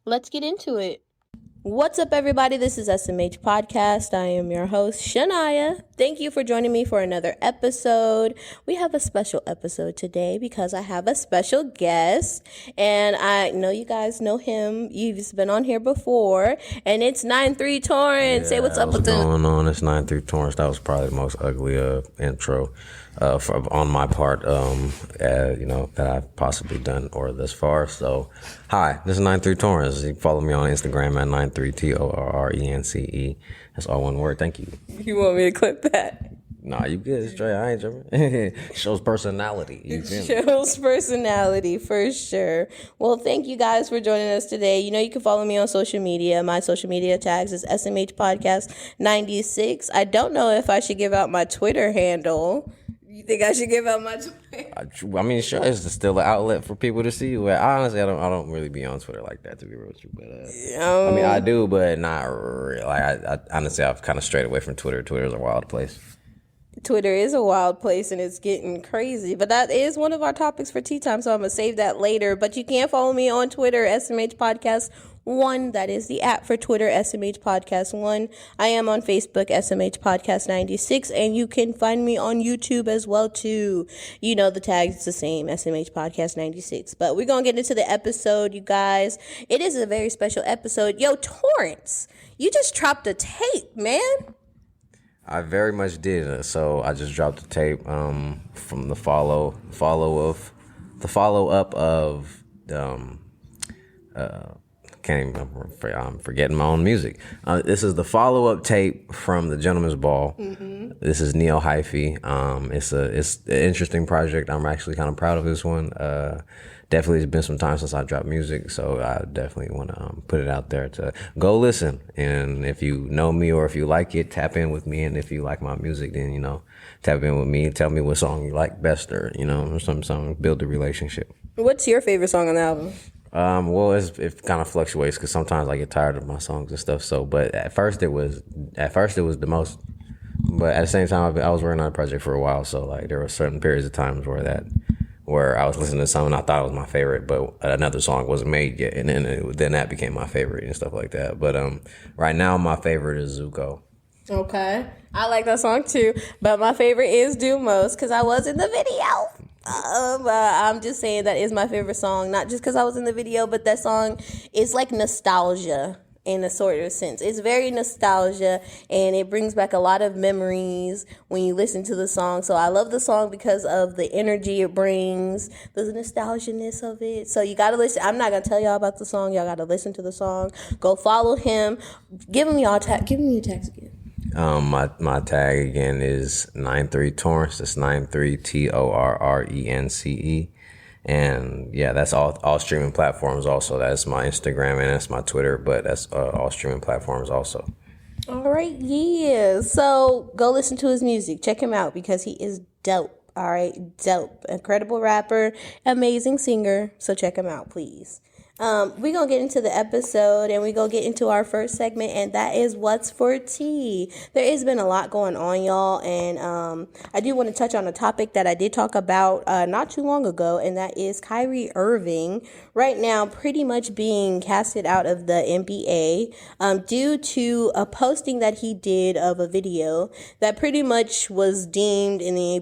Let's get into it. What's up, everybody? This is SMH Podcast. I am your host, Shania. Thank you for joining me for another episode. We have a special episode today because I have a special guest, and I know you guys know him. You've been on here before, and it's 9-3 Torrence. Say what's up with What's going on? It's 9-3 Torrence. That was probably the most ugly intro on my part, that I've possibly done or thus far. So, hi, this is 9-3 Torrence. You can follow me on Instagram at 93TORRENCE. That's all one word. Thank you. You want me to clip that? Nah, you good. Straight. I ain't tripping. Shows personality. Shows personality for sure. Well, thank you guys for joining us today. You know, you can follow me on social media. My social media tags is SMH Podcast 96. I don't know if I should give out my Twitter handle. You think I should give out my Twitter? I mean, sure, it's still an outlet for people to see you. But honestly, I don't really be on Twitter like that, to be real with you. But I mean, I do, but not really. Like, I honestly, I've kind of strayed away from Twitter. Twitter's a wild place. Twitter is a wild place and it's getting crazy, but that is one of our topics for tea time, so I'm gonna save that later. But you can follow me on Twitter, SMH Podcast 1. That is the app for Twitter, SMH Podcast 1. I am on Facebook, SMH Podcast 96, and you can find me on YouTube as well too. You know, the tag is the same, SMH Podcast 96. But we're gonna get into the episode, you guys. It is a very special episode. Yo, Torrence, you just dropped a tape, man. I very much did. So I just dropped the tape from the follow up of I'm forgetting my own music. This is the follow up tape from the Gentleman's Ball. Mm-hmm. This is Neo Hyphy. It's an interesting project. I'm actually kind of proud of this one. Definitely, it's been some time since I dropped music, so I definitely want to put it out there to go listen. And if you know me or if you like it, tap in with me. And if you like my music, then, tap in with me. Tell me what song you like best or, or something, build a relationship. What's your favorite song on the album? Well, it kind of fluctuates because sometimes I get tired of my songs and stuff. So, but at first it was the most. But at the same time, I was working on a project for a while, so like there were certain periods of times where I was listening to something I thought was my favorite, but another song wasn't made yet, and then that became my favorite and stuff like that. But right now my favorite is Zuko. Okay, I like that song too, but my favorite is Do Most because I was in the video. I'm just saying that is my favorite song, not just because I was in the video, but that song is like nostalgia in a sort of sense. It's very nostalgia, and it brings back a lot of memories when you listen to the song. So I love the song because of the energy it brings, the nostalgia-ness of it. So you got to listen. I'm not going to tell y'all about the song. Y'all got to listen to the song. Go follow him. Give me your tags again. My tag again is 9-3 Torrence. That's 9-3 TORRENCE. And yeah, that's all streaming platforms also. That's my Instagram and that's my Twitter, but that's all streaming platforms also. All right, yeah. So go listen to his music. Check him out because he is dope. All right, dope. Incredible rapper, amazing singer. So check him out, please. We're going to get into the episode and we're going to get into our first segment, and that is What's for Tea. There has been a lot going on, y'all, and I do want to touch on a topic that I did talk about not too long ago, and that is Kyrie Irving right now pretty much being casted out of the NBA due to a posting that he did of a video that pretty much was deemed in the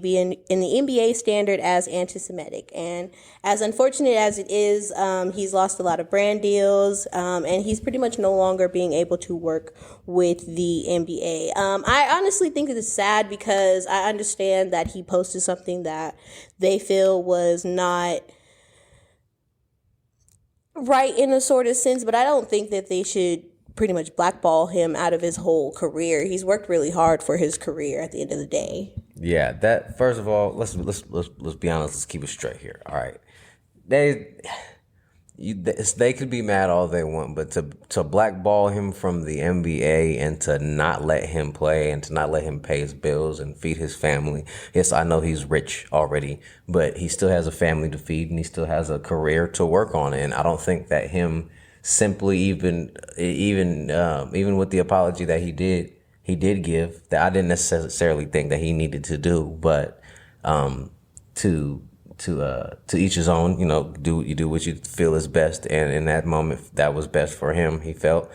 NBA standard as anti-Semitic. And as unfortunate as it is, he's lost a lot of brand deals, and he's pretty much no longer being able to work with the NBA. I honestly think it is sad because I understand that he posted something that they feel was not right in a sort of sense, but I don't think that they should pretty much blackball him out of his whole career. He's worked really hard for his career at the end of the day. Yeah, that first of all, let's be honest, let's keep it straight here. All right. They could be mad all they want, but to blackball him from the NBA and to not let him play and to not let him pay his bills and feed his family. Yes, I know he's rich already, but he still has a family to feed and he still has a career to work on. And I don't think that him simply even with the apology that he did give, that I didn't necessarily think that he needed to do, but to to each his own. Do what you feel is best, and in that moment, that was best for him. He felt,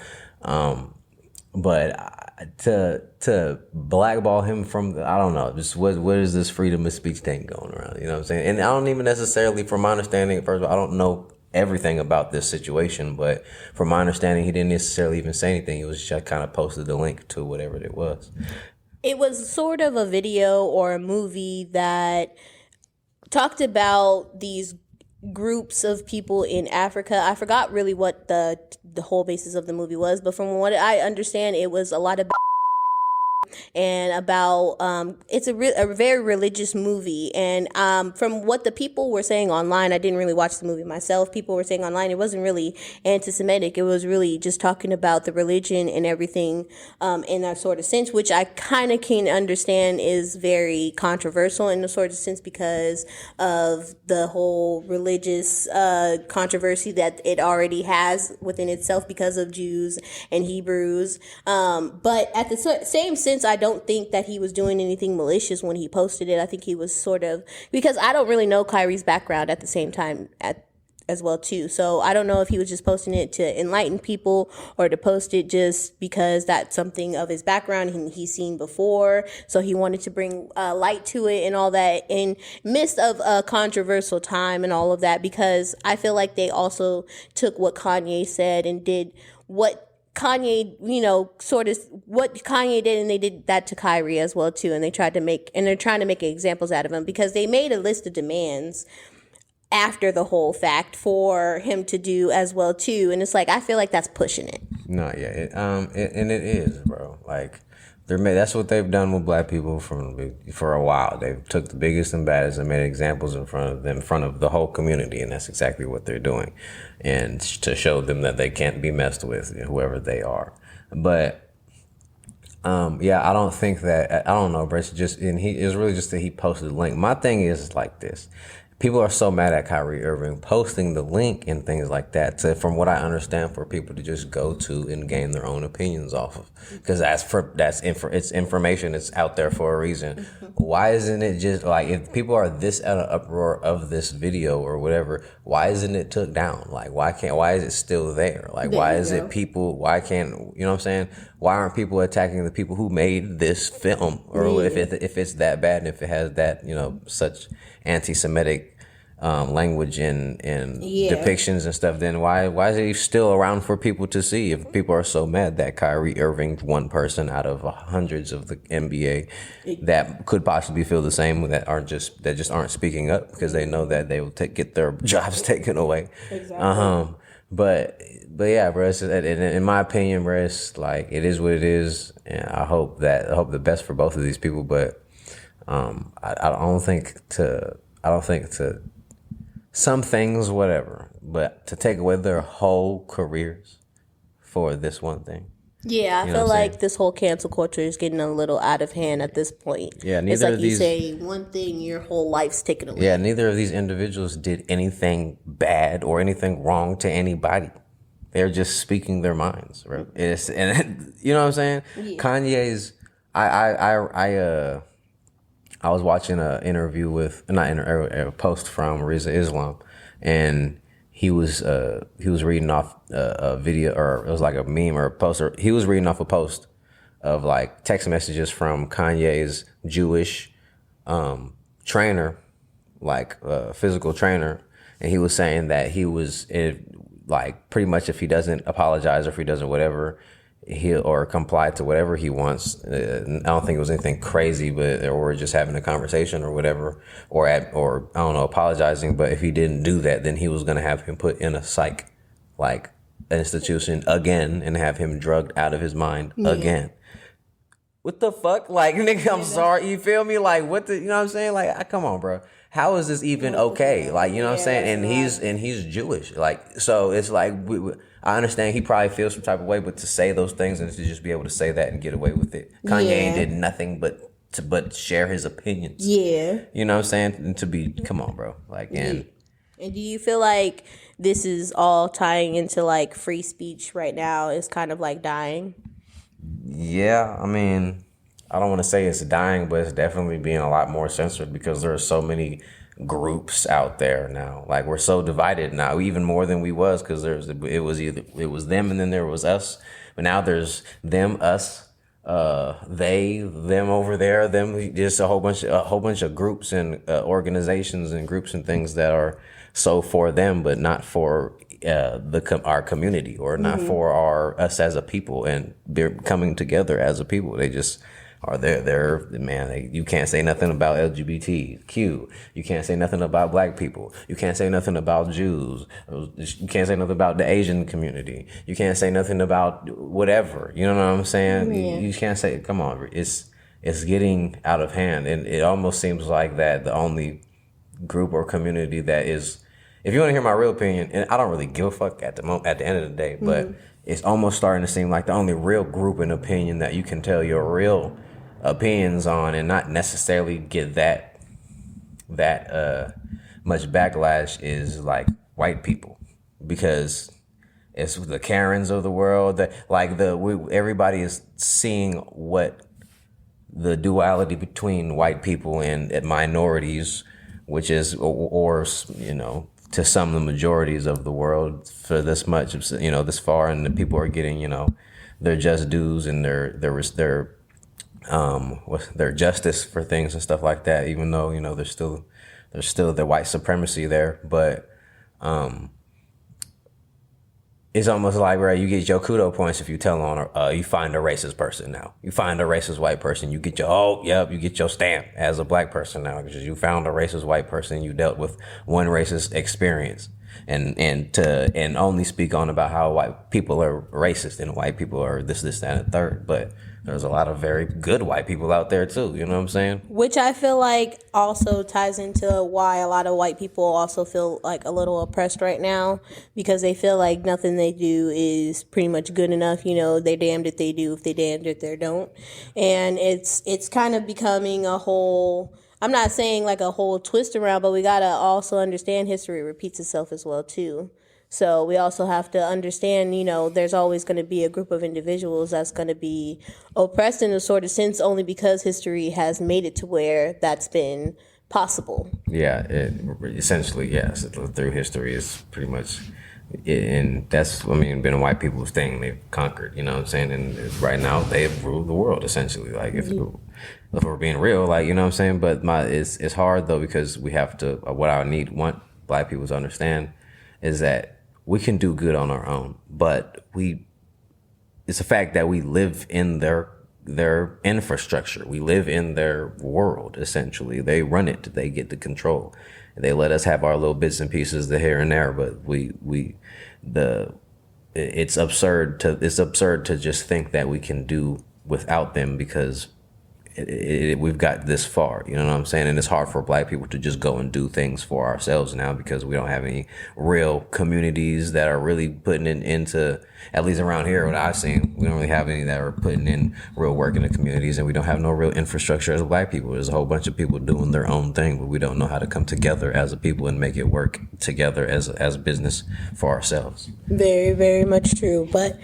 but to blackball him from I don't know, just what is this freedom of speech thing going around? You know what I'm saying? And I don't even necessarily, from my understanding, first of all, I don't know everything about this situation, but from my understanding, he didn't necessarily even say anything. He was just kind of posted the link to whatever it was. It was sort of a video or a movie that talked about these groups of people in Africa. I forgot really what the whole basis of the movie was, but from what I understand, it was a lot of and about it's a very religious movie, and from what the people were saying online, I didn't really watch the movie myself. People were saying online it wasn't really anti-Semitic. It was really just talking about the religion and everything in that sort of sense, which I kind of can understand is very controversial in a sort of sense because of the whole religious controversy that it already has within itself because of Jews and Hebrews. But at the same sense, I don't think that he was doing anything malicious when he posted it. I think he was sort of, because I don't really know Kyrie's background at the same time as well too. So I don't know if he was just posting it to enlighten people or to post it just because that's something of his background and he's seen before. So he wanted to bring light to it and all that in midst of a controversial time and all of that, because I feel like they also took what Kanye said and did what Kanye, sort of what Kanye did, and they did that to Kyrie as well too. And they're trying to make examples out of him because they made a list of demands after the whole fact for him to do as well too. And it's like, I feel like that's pushing it. No, yeah, and it is, bro. Like that's what they've done with black people for a while. They took the biggest and baddest and made examples in front of the whole community, and that's exactly what they're doing, and to show them that they can't be messed with, whoever they are. But yeah, I don't think that, I don't know, bro. It's really just that he posted the link. My thing is like this. People are so mad at Kyrie Irving posting the link and things like that, from what I understand, for people to just go to and gain their own opinions off of, because it's information. It's out there for a reason. Why isn't it just like, if people are this at an uproar of this video or whatever, why isn't it took down? Like, why is it still there? Like, why is it people? Why can't, you know what I'm saying? Why aren't people attacking the people who made this film? Or if it's that bad and if it has that, such anti-Semitic language and depictions and stuff, then why is it still around for people to see? If people are so mad that Kyrie Irving, one person out of hundreds of the NBA that could possibly feel the same, that just aren't speaking up because they know that they will get their jobs taken away. Exactly. But yeah, bro, it's just, in my opinion, bro, it's like, it is what it is, and I hope the best for both of these people. But I don't think to some things, whatever, but to take away their whole careers for this one thing. Yeah, I feel like this whole cancel culture is getting a little out of hand at this point. Yeah, it's like you say one thing, your whole life's taken away. Yeah, neither of these individuals did anything bad or anything wrong to anybody. They're just speaking their minds, right? And you know what I'm saying? Yeah. Kanye's, I was watching an interview a post from Riza Islam, and he was reading off a video, or it was like a meme or a poster. He was reading off a post of like text messages from Kanye's Jewish trainer, like physical trainer, and he was saying that he was like, pretty much, if he doesn't apologize or if he doesn't whatever, or comply to whatever he wants. I don't think it was anything crazy, or just having a conversation or whatever, or I don't know, apologizing. But if he didn't do that, then he was going to have him put in a psych, like, institution again, and have him drugged out of his mind again. What the fuck? Like, nigga, I'm sorry. You feel me? Like, what the, you know what I'm saying? Like, come on, bro. How is this even okay? Like, you know what I'm saying? And he's Jewish. Like, so it's like, I understand he probably feels some type of way, but to say those things and to just be able to say that and get away with it. Kanye did nothing but share his opinions. Yeah. You know what I'm saying? And come on, bro. Like, and do you feel like this is all tying into like free speech right now is kind of like dying? Yeah, I mean, I don't want to say it's dying, but it's definitely being a lot more censored because there are so many groups out there now. Like we're so divided now, even more than we was, because it was them and then there was us. But now there's them, us, they, them over there, them. Just a whole bunch of groups and organizations and groups and things that are so for them, but not for our community, or not for us as a people, and they're coming together as a people. They just are there. You can't say nothing about LGBTQ. You can't say nothing about black people. You can't say nothing about Jews. You can't say nothing about the Asian community. You can't say nothing about whatever. You know what I'm saying? Yeah. You can't say, come on, it's getting out of hand, and it almost seems like that the only group or community that is, if you want to hear my real opinion, and I don't really give a fuck at the end of the day, but it's almost starting to seem like the only real group and opinion that you can tell your real opinions on and not necessarily get that much backlash is like white people, because it's the Karens of the world that like everybody is seeing what the duality between white people and minorities, which is or to some of the majorities of the world for this much, this far, and the people are getting, their just dues and their justice for things and stuff like that, even though, there's still the white supremacy there. But it's almost like, right, you get your kudo points if you tell on, you find a racist person now. You find a racist white person, you get you get your stamp as a black person now, because you found a racist white person, you dealt with one racist experience. And only speak on about how white people are racist and white people are this, that, and the third. But there's a lot of very good white people out there too. You know what I'm saying? Which I feel like also ties into why a lot of white people also feel like a little oppressed right now, because they feel like nothing they do is pretty much good enough. They're damned if they do, if they damned if they don't. And it's kind of becoming a whole, I'm not saying like a whole twist around, but we got to also understand history repeats itself as well too. So we also have to understand, there's always going to be a group of individuals that's going to be oppressed in a sort of sense, only because history has made it to where that's been possible. Yeah, essentially, yes. Through history is pretty much, and that's, been white people's thing. They've conquered, you know what I'm saying? And right now they've ruled the world, essentially. Like, if we're being real, like, you know what I'm saying? But it's hard, though, because we have to, what I want black people to understand is that we can do good on our own, but it's a fact that we live in their infrastructure. We live in their world, essentially. They run it. They get the control. They let us have our little bits and pieces, the here and there, but it's absurd to just think that we can do without them, because we've got this far, you know what I'm saying? And it's hard for black people to just go and do things for ourselves now, because we don't have any real communities that are really putting it into, at least around here, what I've seen, we don't really have any that are putting in real work in the communities, and we don't have no real infrastructure as black people. There's a whole bunch of people doing their own thing, but we don't know how to come together as a people and make it work together as business for ourselves. Very, very much true. But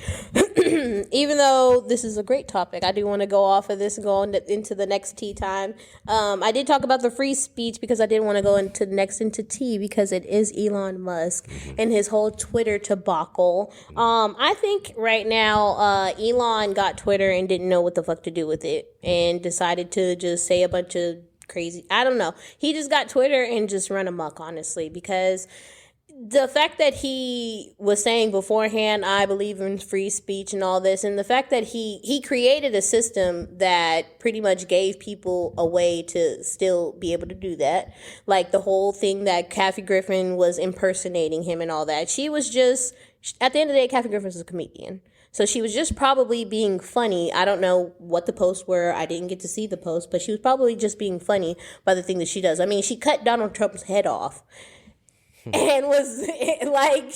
even though this is a great topic, I do want to go off of this and go into the next tea time. I did talk about the free speech because I didn't want to go into tea, because it is Elon Musk and his whole Twitter debacle. I think right now Elon got Twitter and didn't know what the fuck to do with it, and decided to just say a bunch of crazy, I don't know. He just got Twitter and just run amok, honestly, because the fact that he was saying beforehand, I believe in free speech and all this, and the fact that he created a system that pretty much gave people a way to still be able to do that. Like the whole thing that Kathy Griffin was impersonating him and all that. She was just, at the end of the day, Kathy Griffin is a comedian. So she was just probably being funny. I don't know what the posts were. I didn't get to see the post, but she was probably just being funny by the thing that she does. She cut Donald Trump's head off. And was like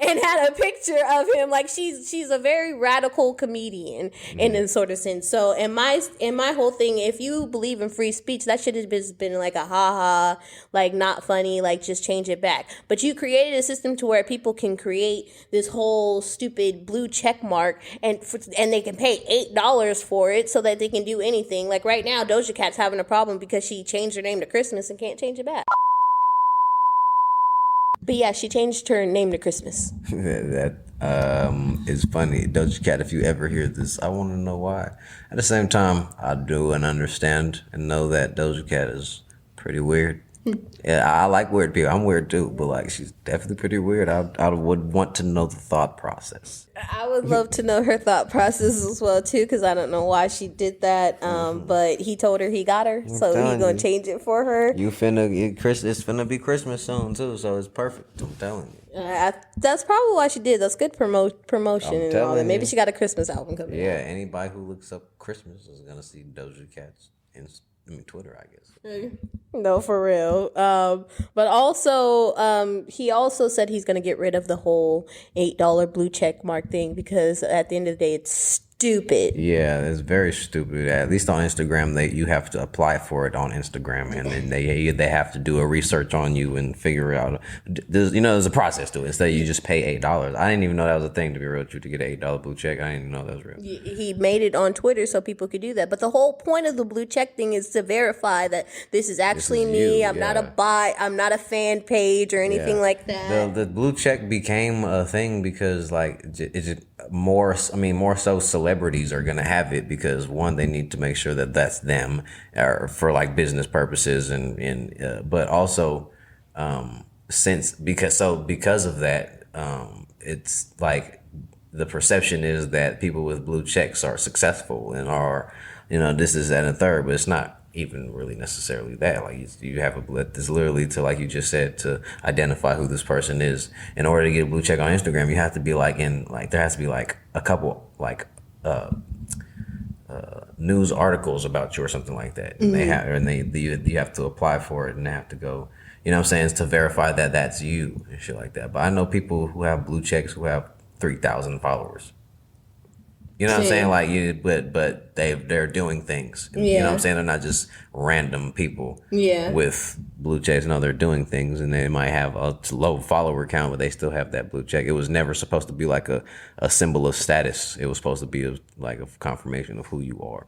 and had a picture of him, like she's a very radical comedian in a sort of sense. So in my whole thing, if you believe in free speech, that should have been like a ha, like not funny, like just change it back. But you created a system to where people can create this whole stupid blue check mark, and they can pay $8 for it so that they can do anything. Like right now, Doja Cat's having a problem because she changed her name to Christmas and can't change it back. But yeah, she changed her name to Christmas. That is funny. Doja Cat, if you ever hear this, I want to know why. At the same time, I do and understand and know that Doja Cat is pretty weird. Yeah, I like weird people. I'm weird too, but like she's definitely pretty weird. I would want to know the thought process. I would love to know her thought process as well too, because I don't know why she did that. But he told her he got her, so he gonna change it for her. It's finna be Christmas soon too, so it's perfect. I'm telling you. That's probably why she did. That's good promotion I'm and all that. telling Maybe you. she got a Christmas album coming Yeah, out. anybody who looks up Christmas is gonna see Doja Cat's Twitter, I guess. No, for real. But also, he also said he's gonna get rid of the whole $8 blue check mark thing because at the end of the day, it's stupid. Yeah, it's very stupid. At least on Instagram, you have to apply for it on Instagram, and then they have to do a research on you and figure out. There's a process to it. Instead, you just pay $8. I didn't even know that was a thing, to be real with you, to get an $8 blue check. I didn't even know that was real. He made it on Twitter so people could do that. But the whole point of the blue check thing is to verify that this is actually me. you, I'm not yeah. a bot. I'm not a fan page or anything like that. The blue check became a thing because it's just more so celebrities are gonna have it because one, they need to make sure that that's them or for like business purposes but also because of that it's like the perception is that people with blue checks are successful and are this is that and a third, but it's not even really necessarily that. Like you have it's literally to, like you just said, to identify who this person is. In order to get a blue check on Instagram, you have to be there has to be like a couple news articles about you or something like that. And you have to apply for it and they have to go, it's to verify that that's you and shit like that. But I know people who have blue checks who have 3,000 followers. You know what I'm saying? Like but they're doing things. You know what I'm saying? They're not just random people with blue checks. No, they're doing things, and they might have a low follower count, but they still have that blue check. It was never supposed to be like a symbol of status. It was supposed to be like a confirmation of who you are.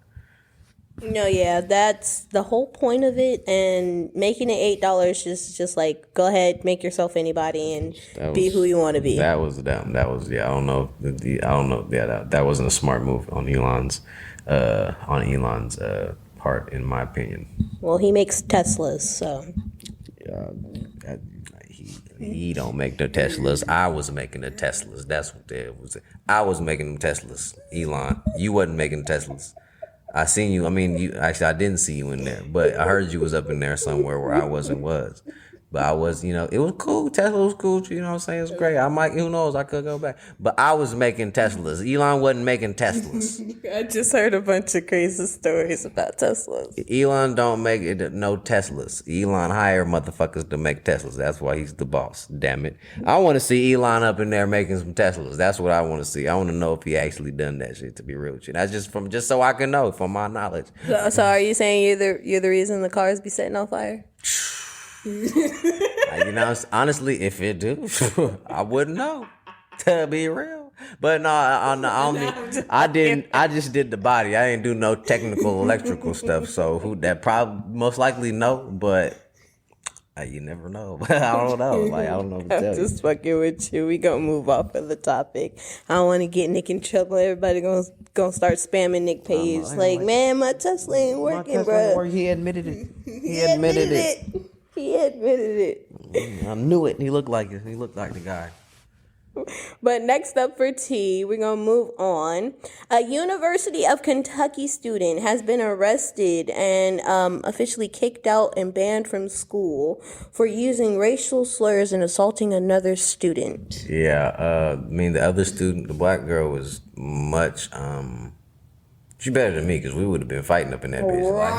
No, yeah, that's the whole point of it, and making it $8 just like go ahead, make yourself anybody and be who you want to be. That was I don't know. That wasn't a smart move on Elon's part, in my opinion. Well, he makes Teslas, so he don't make no Teslas. I was making the Teslas. That's what it was. I was making them Teslas. Elon, you wasn't making Teslas. I seen you. I mean, I didn't see you in there, but I heard you was up in there somewhere where I was. But I was, it was cool. Tesla was cool. You know what I'm saying? It's great. Who knows? I could go back. But I was making Teslas. Elon wasn't making Teslas. I just heard a bunch of crazy stories about Teslas. Elon don't make no Teslas. Elon hire motherfuckers to make Teslas. That's why he's the boss. Damn it. I want to see Elon up in there making some Teslas. That's what I want to see. I want to know if he actually done that shit, to be real with you. That's just so I can know from my knowledge. So are you saying you're the reason the cars be setting on fire? Honestly, if it do, I wouldn't know. To be real, but no, I didn't. I just did the body. I didn't do no technical electrical stuff. So who that probably most likely know, but you never know. I don't know. I don't know what to tell you. I'm just fucking with you. We gonna move off of the topic. I don't want to get Nick in trouble. Everybody gonna start spamming Nick page. Man, my Tesla ain't working, bro. He admitted it. He admitted it. I knew it. He looked like it. He looked like the guy. But next up for tea, we're going to move on. A University of Kentucky student has been arrested and officially kicked out and banned from school for using racial slurs and assaulting another student. Yeah, the other student, the black girl, was much... She better than me because we would have been fighting up in that bitch. Like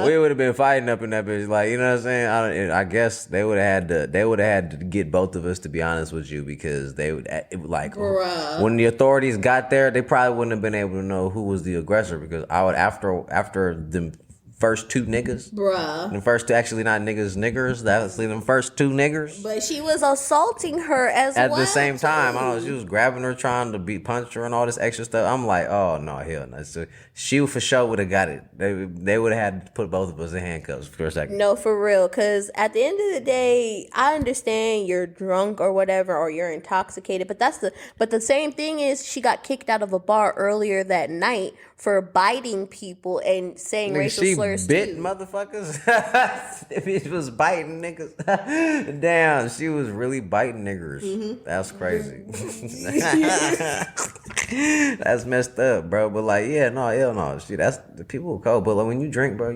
we would have been fighting up in that bitch. Like, you know what I'm saying? I guess they would have had to get both of us, to be honest with you, because they would when the authorities got there, they probably wouldn't have been able to know who was the aggressor, because I would after them first two niggas. Bruh. The first two, actually not niggas, niggers. That's them first two niggers. But she was assaulting her as At well. the same time, I don't know, she was grabbing her, trying to punch her and all this extra stuff. I'm like, oh no, hell no. So she for sure would have got it. They would have had to put both of us in handcuffs for a second. No, for real. Because at the end of the day, I understand you're drunk or whatever, or you're intoxicated. But the same thing is she got kicked out of a bar earlier that night for biting people and saying racial slurs. She bit motherfuckers. She was biting niggas. Damn, she was really biting niggers. Mm-hmm. That's crazy. That's messed up, bro. But like, yeah, no, hell no. Shit, that's the people cold. But like when you drink, bro,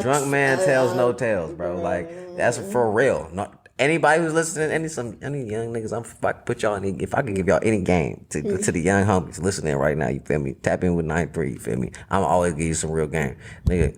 drunk man tells no tales, bro. Like that's for real. Not anybody who's listening, any young niggas, if I could put y'all in, if I could give y'all any game to the young homies listening right now, you feel me? Tap in with 9-3, you feel me? I'm always give you some real game, nigga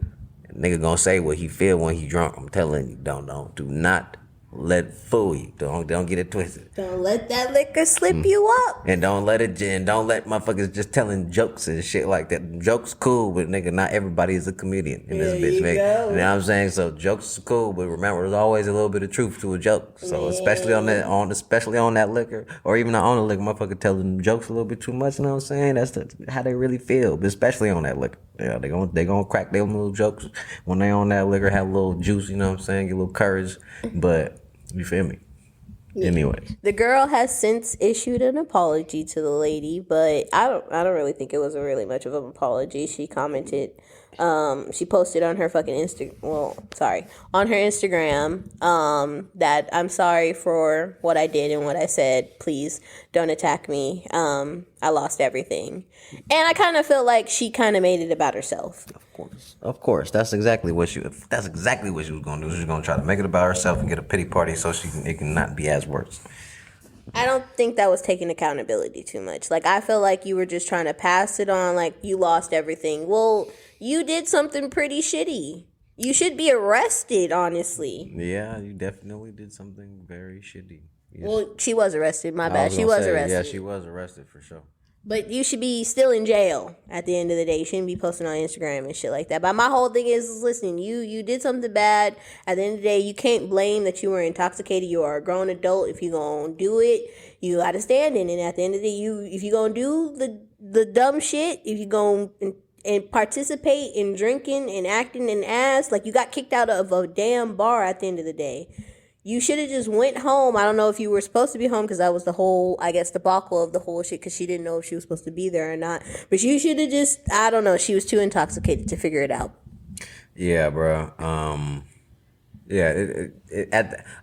gonna say what he feel when he drunk. I'm telling you, do not let it fool you. Don't get it twisted. Don't let that liquor slip you up. And don't let motherfuckers just telling jokes and shit like that. Jokes cool, but nigga, not everybody is a comedian in this bitch, nigga. You know what I'm saying? So jokes are cool, but remember, there's always a little bit of truth to a joke. So especially on that liquor, or even not on the liquor, motherfucker telling jokes a little bit too much. You know what I'm saying? That's how they really feel, but especially on that liquor. Yeah, they gonna crack their little jokes when they on that liquor, have a little juice. You know what I'm saying? Get a little courage, but. You feel me? Yeah. Anyway, the girl has since issued an apology to the lady, but I don't really think it was really much of an apology. She commented, she posted on her fucking on her Instagram, that I'm sorry for what I did and what I said. Please don't attack me. I lost everything, and I kind of feel like she kind of made it about herself. Of course, that's exactly what she was gonna do. She was gonna try to make it about herself and get a pity party so it can not be as worse. I don't think that was taking accountability too much. Like, I feel like you were just trying to pass it on, like you lost everything. Well, you did something pretty shitty. You should be arrested, honestly. Yeah, you definitely did something very shitty. Yes. Well, she was arrested. My bad. She was arrested. Yeah, she was arrested for sure. But you should be still in jail at the end of the day. You shouldn't be posting on Instagram and shit like that. But my whole thing is, listen, you did something bad. At the end of the day, you can't blame that you were intoxicated. You are a grown adult. If you're going to do it, you got to stand in it. At the end of the day, if you're going to do the dumb shit, if you're going and participate in drinking and acting an ass, like you got kicked out of a damn bar at the end of the day. You should have just went home. I don't know if you were supposed to be home because that was the whole, I guess, debacle of the whole shit because she didn't know if she was supposed to be there or not. But you should have just, I don't know, she was too intoxicated to figure it out. Yeah, bro.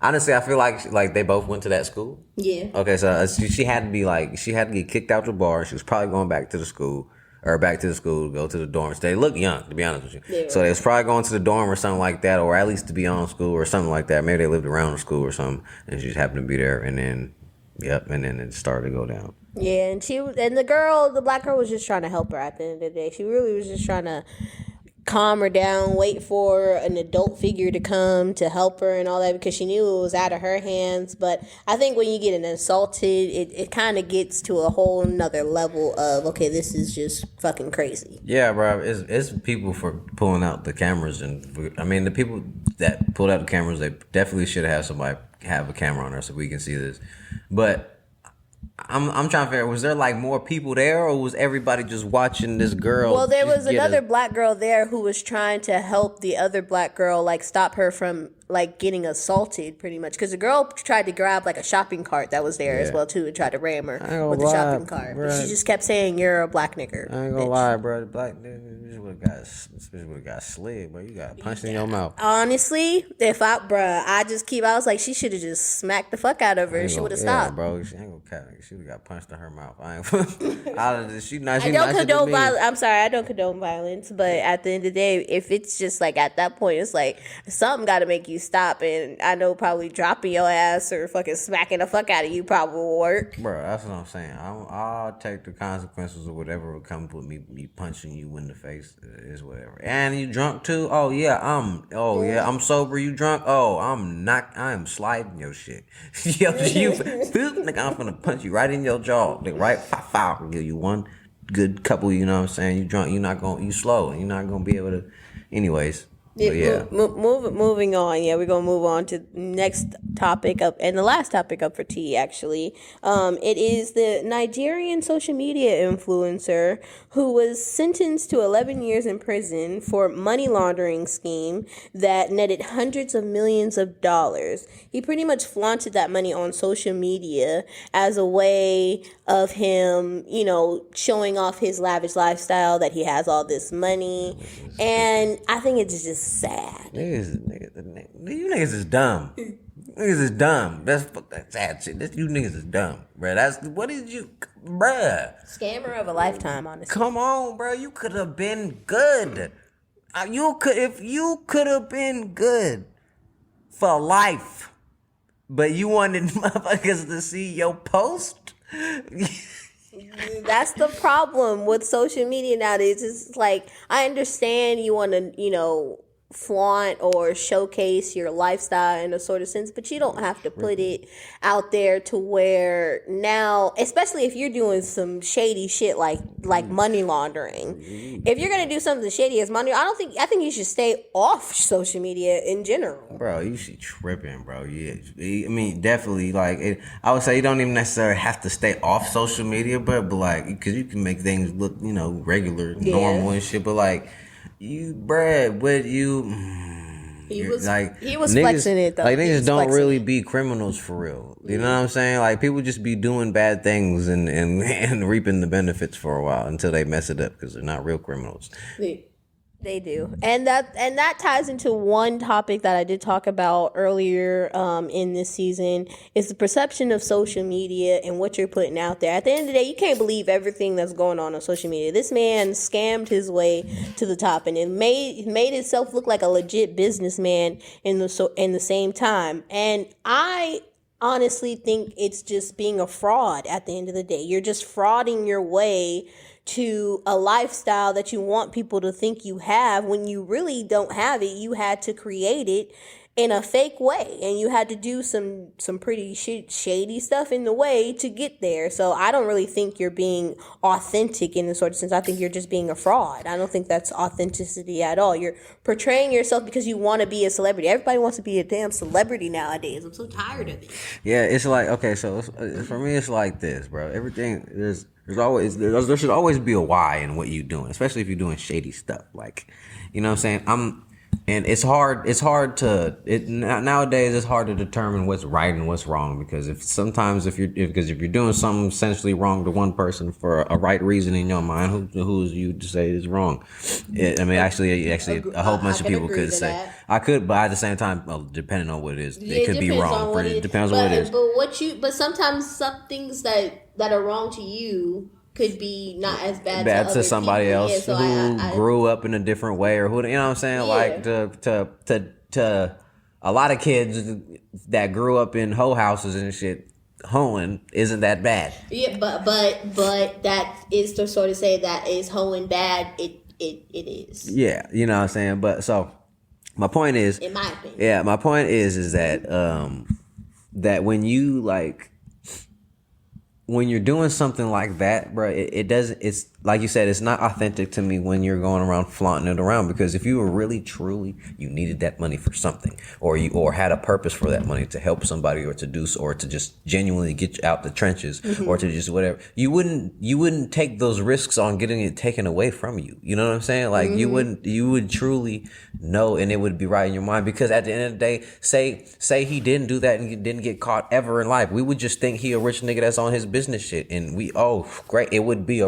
Honestly, I feel like they both went to that school. Yeah. Okay, so she had to get kicked out the bar. She was probably going back to the school. Or back to the school, go to the dorms. They look young, to be honest with you. Yeah. So they was probably going to the dorm or something like that, or at least to be on school or something like that. Maybe they lived around the school or something, and she just happened to be there. And then, and then it started to go down. Yeah, and the black girl was just trying to help her at the end of the day. She really was just trying to calm her down, wait for an adult figure to come to help her and all that because she knew it was out of her hands. But I think when you get assaulted, it kind of gets to a whole nother level of, okay, this is just fucking crazy. Yeah, bro. It's people for pulling out the cameras. And I mean, the people that pulled out the cameras, they definitely should have somebody have a camera on her so we can see this. But I'm trying to figure out, was there like more people there or was everybody just watching this girl? Well, there was another black girl there who was trying to help the other black girl, like stop her from like getting assaulted pretty much. Because the girl tried to grab like a shopping cart that was there as well too and tried to ram her with the shopping cart. But she just kept saying, "You're a black nigger." I ain't gonna lie, bro. The black nigga would have got slid, bro. You got punched in your mouth. Honestly, I was like, she should have just smacked the fuck out of her and she would have stopped. Bro, she ain't gonna cat. She would have got punched in her mouth. I don't condone violence. I'm sorry, I don't condone violence. But at the end of the day, if it's just like at that point, it's like something got to make you stop. And I know probably dropping your ass or fucking smacking the fuck out of you probably will work. Bro, that's what I'm saying. I'll take the consequences of whatever will come with me punching you in the face. Is whatever. And you drunk too? Oh yeah, I'm sober. You drunk? Oh, I'm not. I am sliding your shit. Yo, nigga, I'm gonna punch you right in your jaw. Nigga, right? Foul. Give you one. good couple. You know what I'm saying? You drunk, you slow, and you're not gonna be able to. Anyways, but yeah. Moving on. Yeah, we're gonna move on to next topic up, and the last topic up for T. Actually, it is the Nigerian social media influencer who was sentenced to 11 years in prison for money laundering scheme that netted hundreds of millions of dollars. He pretty much flaunted that money on social media as a way of him, showing off his lavish lifestyle, that he has all this money, and I think it's just sad. You niggas is dumb. Niggas is dumb. That's sad shit. You niggas is dumb, bruh. What did you, bruh? Scammer of a lifetime, honestly. Come on, bro. You could have been good. If you could have been good for life, but you wanted motherfuckers to see your post. That's the problem with social media nowadays. It's like, I understand you want to, flaunt or showcase your lifestyle in a sort of sense, but you don't have to put it out there to where now, especially if you're doing some shady shit like money laundering. If you're gonna do something shady as money, I think you should stay off social media in general. Bro, you should tripping, bro. Yeah, I mean, definitely. Like, I would say you don't even necessarily have to stay off social media, but like, because you can make things look, regular, normal and shit. But like, he was flexing it though. Like, niggas don't really be criminals for real. You know what I'm saying? Like, people just be doing bad things and reaping the benefits for a while until they mess it up because they're not real criminals. They do, and that ties into one topic that I did talk about earlier in this season, is the perception of social media and what you're putting out there. At the end of the day, you can't believe everything that's going on social media. This man scammed his way to the top, and it made himself look like a legit businessman in the same time. And I honestly think it's just being a fraud. At the end of the day, you're just frauding your way to a lifestyle that you want people to think you have when you really don't have it. You had to create it in a fake way, and you had to do some pretty shady stuff in the way to get there. So I don't really think you're being authentic in the sort of sense. I think you're just being a fraud. I don't think that's authenticity at all. You're portraying yourself because you want to be a celebrity. Everybody wants to be a damn celebrity nowadays. I'm so tired of it. Yeah, it's like, okay, so for me, it's like this, bro. Everything there should always be a why in what you're doing, especially if you're doing shady stuff. Like, you know what I'm saying? And nowadays it's hard to determine what's right and what's wrong, because if you're doing something essentially wrong to one person for a right reason in your mind, who is you to say it's wrong? Actually, a whole bunch of people could say that. I could, but at the same time, depending on what it is, it could be wrong. It depends on what it is. But sometimes some things that are wrong to you could be not as bad to somebody else who grew up in a different way, or who, you know what I'm saying? Yeah. Like to a lot of kids that grew up in hoe houses and shit, hoeing isn't that bad. Yeah, but that is to sort of say that is hoeing bad. It is. Yeah, you know what I'm saying? But so my point is, in my opinion. Yeah, my point is that that when you when you're doing something like that, bro, it's like you said, it's not authentic to me when you're going around flaunting it around, because if you were really, truly, you needed that money for something, or had a purpose for that money to help somebody, or to just genuinely get you out the trenches, or to just whatever, you wouldn't take those risks on getting it taken away from you. You know what I'm saying? Like, you would truly know, and it would be right in your mind, because at the end of the day, say he didn't do that and he didn't get caught ever in life, we would just think he a rich nigga that's on his business shit, and great, it would be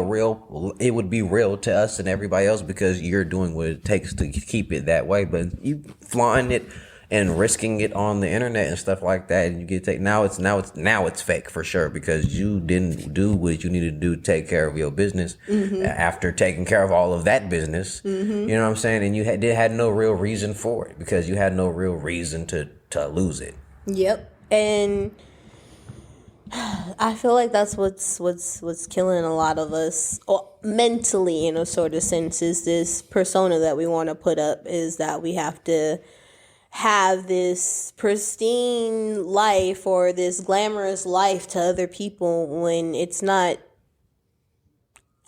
real to us and everybody else, because you're doing what it takes to keep it that way. But you flaunting it and risking it on the internet and stuff like that, and you get taken. Now it's fake for sure, because you didn't do what you needed to do to take care of your business after taking care of all of that business. You know what I'm saying? And you had no real reason for it, because you had no real reason to lose it. Yep. And I feel like that's what's killing a lot of us, or mentally, in a sort of sense, is this persona that we want to put up, is that we have to have this pristine life or this glamorous life to other people, when it's not.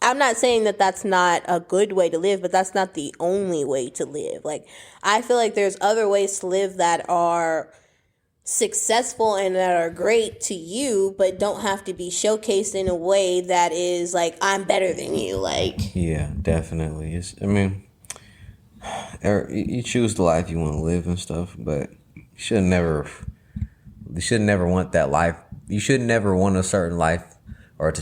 I'm not saying that that's not a good way to live, but that's not the only way to live. Like, I feel like there's other ways to live that are successful and that are great to you, but don't have to be showcased in a way that is like, I'm better than you. Like, Yeah, definitely. I mean, you choose the life you want to live and stuff, but you should never want that life. You should never want a certain life or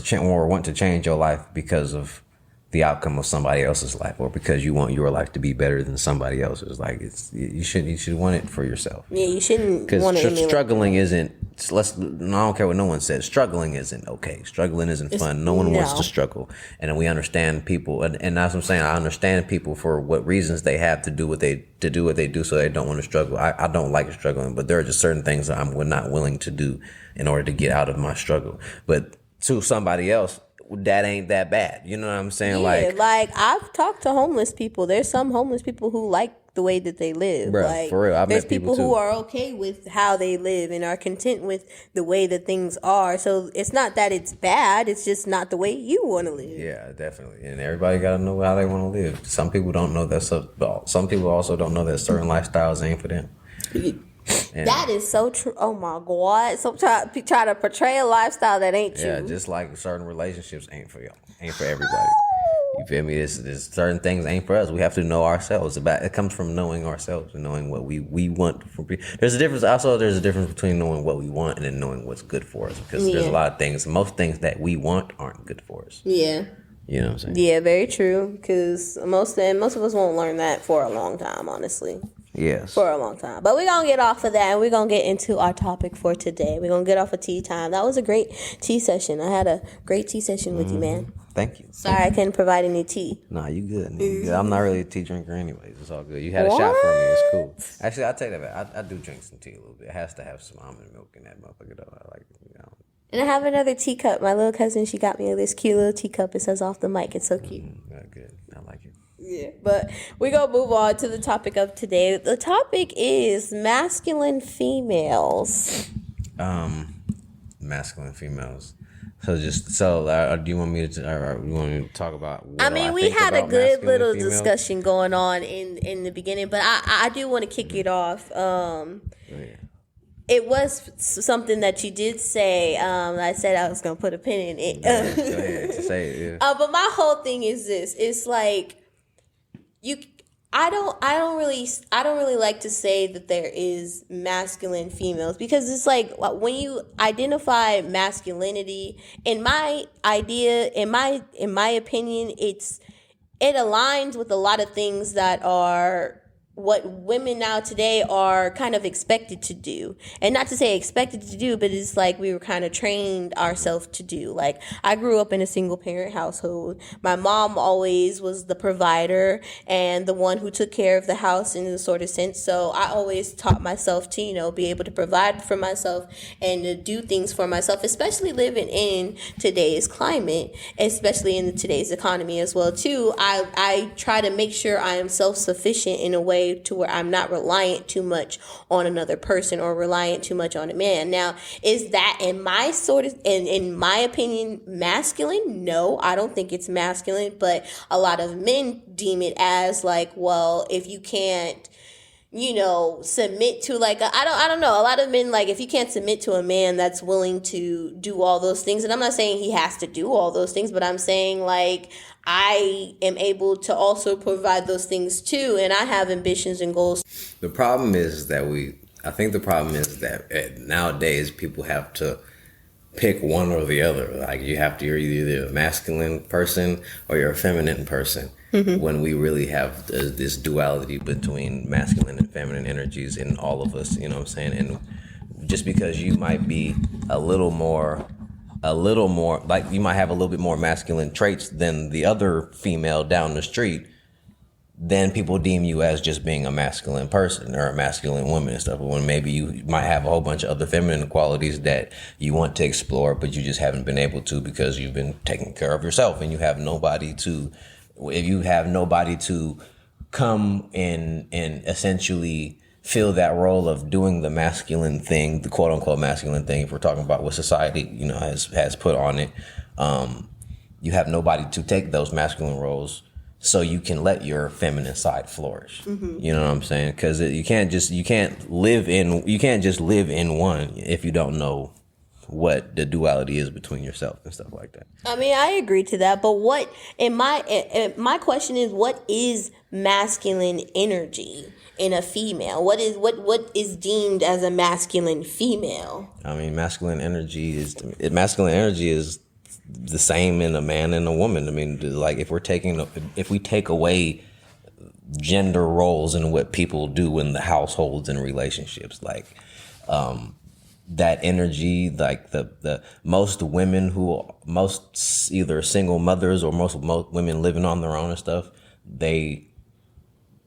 want to change your life because of the outcome of somebody else's life, or because you want your life to be better than somebody else's. Like, you should want it for yourself. Yeah, you shouldn't want to because struggling isn't. I don't care what no one says. Struggling isn't okay. Struggling isn't fun. No one wants to struggle, and we understand people, and that's what I'm saying. I understand people for what reasons they have to do what they do, so they don't want to struggle. I don't like struggling, but there are just certain things that I'm not willing to do in order to get out of my struggle. But to somebody else, that ain't that bad. You know what I'm saying? Yeah, like I've talked to homeless people. There's some homeless people who like the way that they live. Bruh, like, for real. there's people who are okay with how they live and are content with the way that things are. So it's not that it's bad. It's just not the way you want to live. Yeah, definitely. And everybody got to know how they want to live. Some people don't know that stuff. Some people also don't know that certain lifestyles ain't for them. And that is so true. Oh my God! So try to portray a lifestyle that ain't you. Yeah, just like certain relationships ain't for y'all, ain't for everybody. You feel me? There's certain things ain't for us. We have to know ourselves. It comes from knowing ourselves and knowing what we want. There's a difference. Also, there's a difference between knowing what we want and then knowing what's good for us. Because there's a lot of things. Most things that we want aren't good for us. Yeah. You know what I'm saying? Yeah, very true. Because most of us won't learn that for a long time, honestly. Yes. For a long time. But we're going to get off of that and we're going to get into our topic for today. We're going to get off of tea time. That was a great tea session. I had a great tea session with you, man. Thank you. Sorry I couldn't provide any tea. Nah, you good. You good. I'm not really a tea drinker anyways. It's all good. You had a shot for me. It's cool. Actually, I'll take that back. I do drink some tea a little bit. It has to have some almond milk in that motherfucker, though. I like it. And I have another teacup. My little cousin, she got me this cute little teacup. It says off the mic. It's so cute. Good. I like it. Yeah, but we're going to move on to the topic of today. The topic is masculine females. Masculine females. So do you want me to talk about what we had a good little discussion going on in the beginning, but I do want to kick it off. It was something that you did say. I said I was going to put a pin in it. Go ahead. Say it, yeah. But my whole thing is this. It's like, I don't really like to say that there is masculine females, because it's like when you identify masculinity, in my opinion, it aligns with a lot of things that are what women now today are kind of expected to do. And not to say expected to do, but it's like we were kind of trained ourselves to do. Like, I grew up in a single parent household. My mom always was the provider and the one who took care of the house in a sort of sense. So I always taught myself to, be able to provide for myself and to do things for myself, especially living in today's climate, especially in today's economy as well too. I try to make sure I am self-sufficient in a way to where I'm not reliant too much on another person or reliant too much on a man. Now, is that in my opinion masculine? No, I don't think it's masculine, but a lot of men deem it as like, well, if you can't submit to I don't know. A lot of men, like, if you can't submit to a man that's willing to do all those things, and I'm not saying he has to do all those things, but I'm saying, like, I am able to also provide those things too, and I have ambitions and goals. The problem is that nowadays people have to pick one or the other. Like, you're either a masculine person or you're a feminine person. Mm-hmm. When we really have this duality between masculine and feminine energies in all of us, you know what I'm saying? And just because you might be a little more, like, you might have a little bit more masculine traits than the other female down the street, then people deem you as just being a masculine person or a masculine woman and stuff. When maybe you might have a whole bunch of other feminine qualities that you want to explore, but you just haven't been able to because you've been taking care of yourself, and you have nobody to come in and essentially fill that role of doing the masculine thing, the quote unquote masculine thing, if we're talking about what society, has put on it. you have nobody to take those masculine roles, so you can let your feminine side flourish. You know what I'm saying? Because you can't just live in one if you don't know what the duality is between yourself and stuff like that. I mean, I agree to that, but my question is, what is masculine energy in a female? What is deemed as a masculine female? I mean, masculine energy is the same in a man and a woman. I mean, like if we take away gender roles and what people do in the households and relationships, like that energy, like the most either single mothers or most women living on their own and stuff, they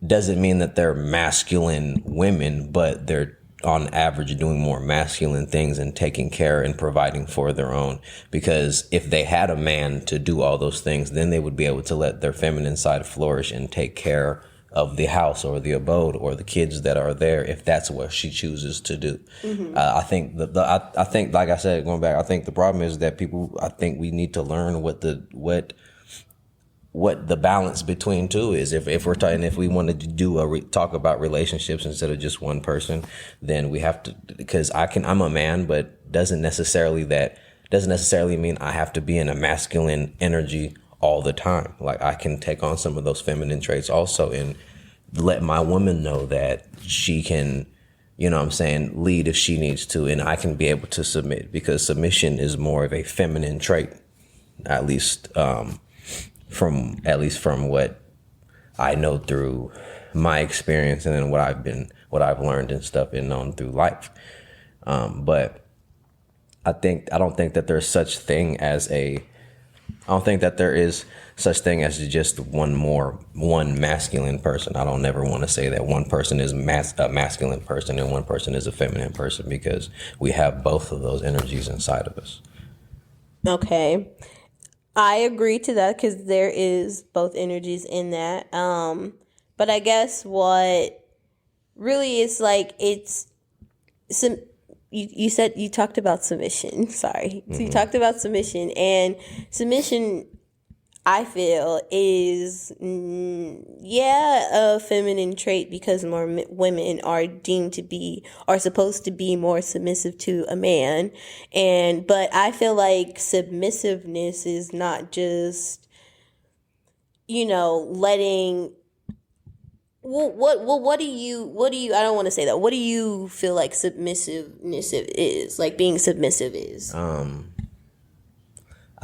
doesn't mean that they're masculine women, but they're on average doing more masculine things and taking care and providing for their own. Because if they had a man to do all those things, then they would be able to let their feminine side flourish and take care of the house or the abode or the kids that are there, if that's what she chooses to do. I think I think, like I said, going back, I think the problem is that I think we need to learn what the balance between two is. If we wanted to talk about relationships instead of just one person, then we have to, because I'm a man, but doesn't necessarily mean I have to be in a masculine energy all the time. Like I can take on some of those feminine traits also and let my woman know that she can, lead if she needs to, and I can be able to submit, because submission is more of a feminine trait, at least from what I know through my experience and then what I've learned and stuff and known through life. But I don't think that there's such thing as I don't think that there is such thing as just one masculine person. I don't never want to say that one person is a masculine person and one person is a feminine person, because we have both of those energies inside of us. Okay. I agree to that, because there is both energies in that. But I guess what really is like, it's some. You said you talked about submission. Sorry. So you talked about submission, and submission, I feel, is a feminine trait, because more women are supposed to be more submissive to a man, but I feel like submissiveness is not just letting. What do you I don't want to say that. What do you feel like submissiveness is? Like being submissive is? I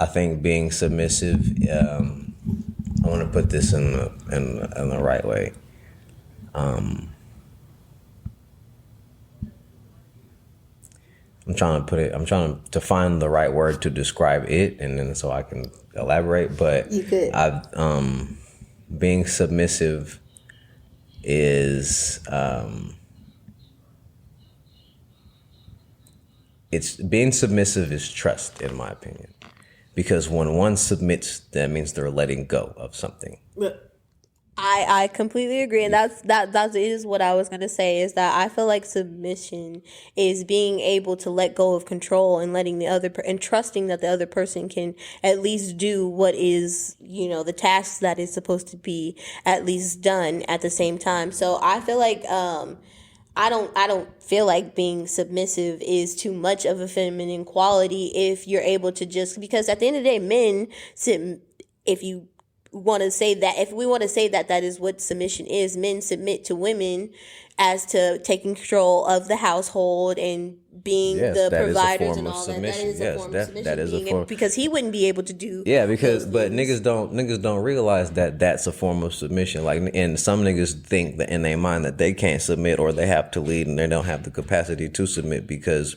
think being submissive, I want to put this in the right way. I'm trying to find the right word to describe it, and then so I can elaborate, but you could. Being submissive is being submissive is trust, in my opinion, because when one submits, that means they're letting go of something. I completely agree, and that is what I was gonna say, is that I feel like submission is being able to let go of control and letting the other and trusting that the other person can at least do what is the tasks that is supposed to be at least done at the same time. So I feel like I don't feel like being submissive is too much of a feminine quality if you're able to just, because at the end of the day, men if we want to say that that is what submission is, men submit to women as to taking control of the household and being the providers and all that. That is a form of submission. That is a form, because he wouldn't be able to do. Yeah, but niggas don't realize that that's a form of submission. Like, and some niggas think that in their mind that they can't submit or they have to lead and they don't have the capacity to submit, because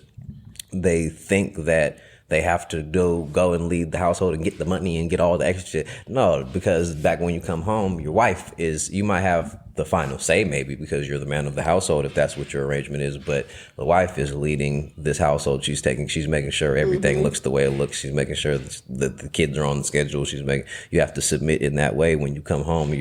they think that they have to go and lead the household and get the money and get all the extra shit. No, because back when you come home, your wife you might have the final say, maybe because you're the man of the household, if that's what your arrangement is. But the wife is leading this household. She's making sure everything looks the way it looks. She's making sure that the kids are on the schedule. You have to submit in that way. When you come home,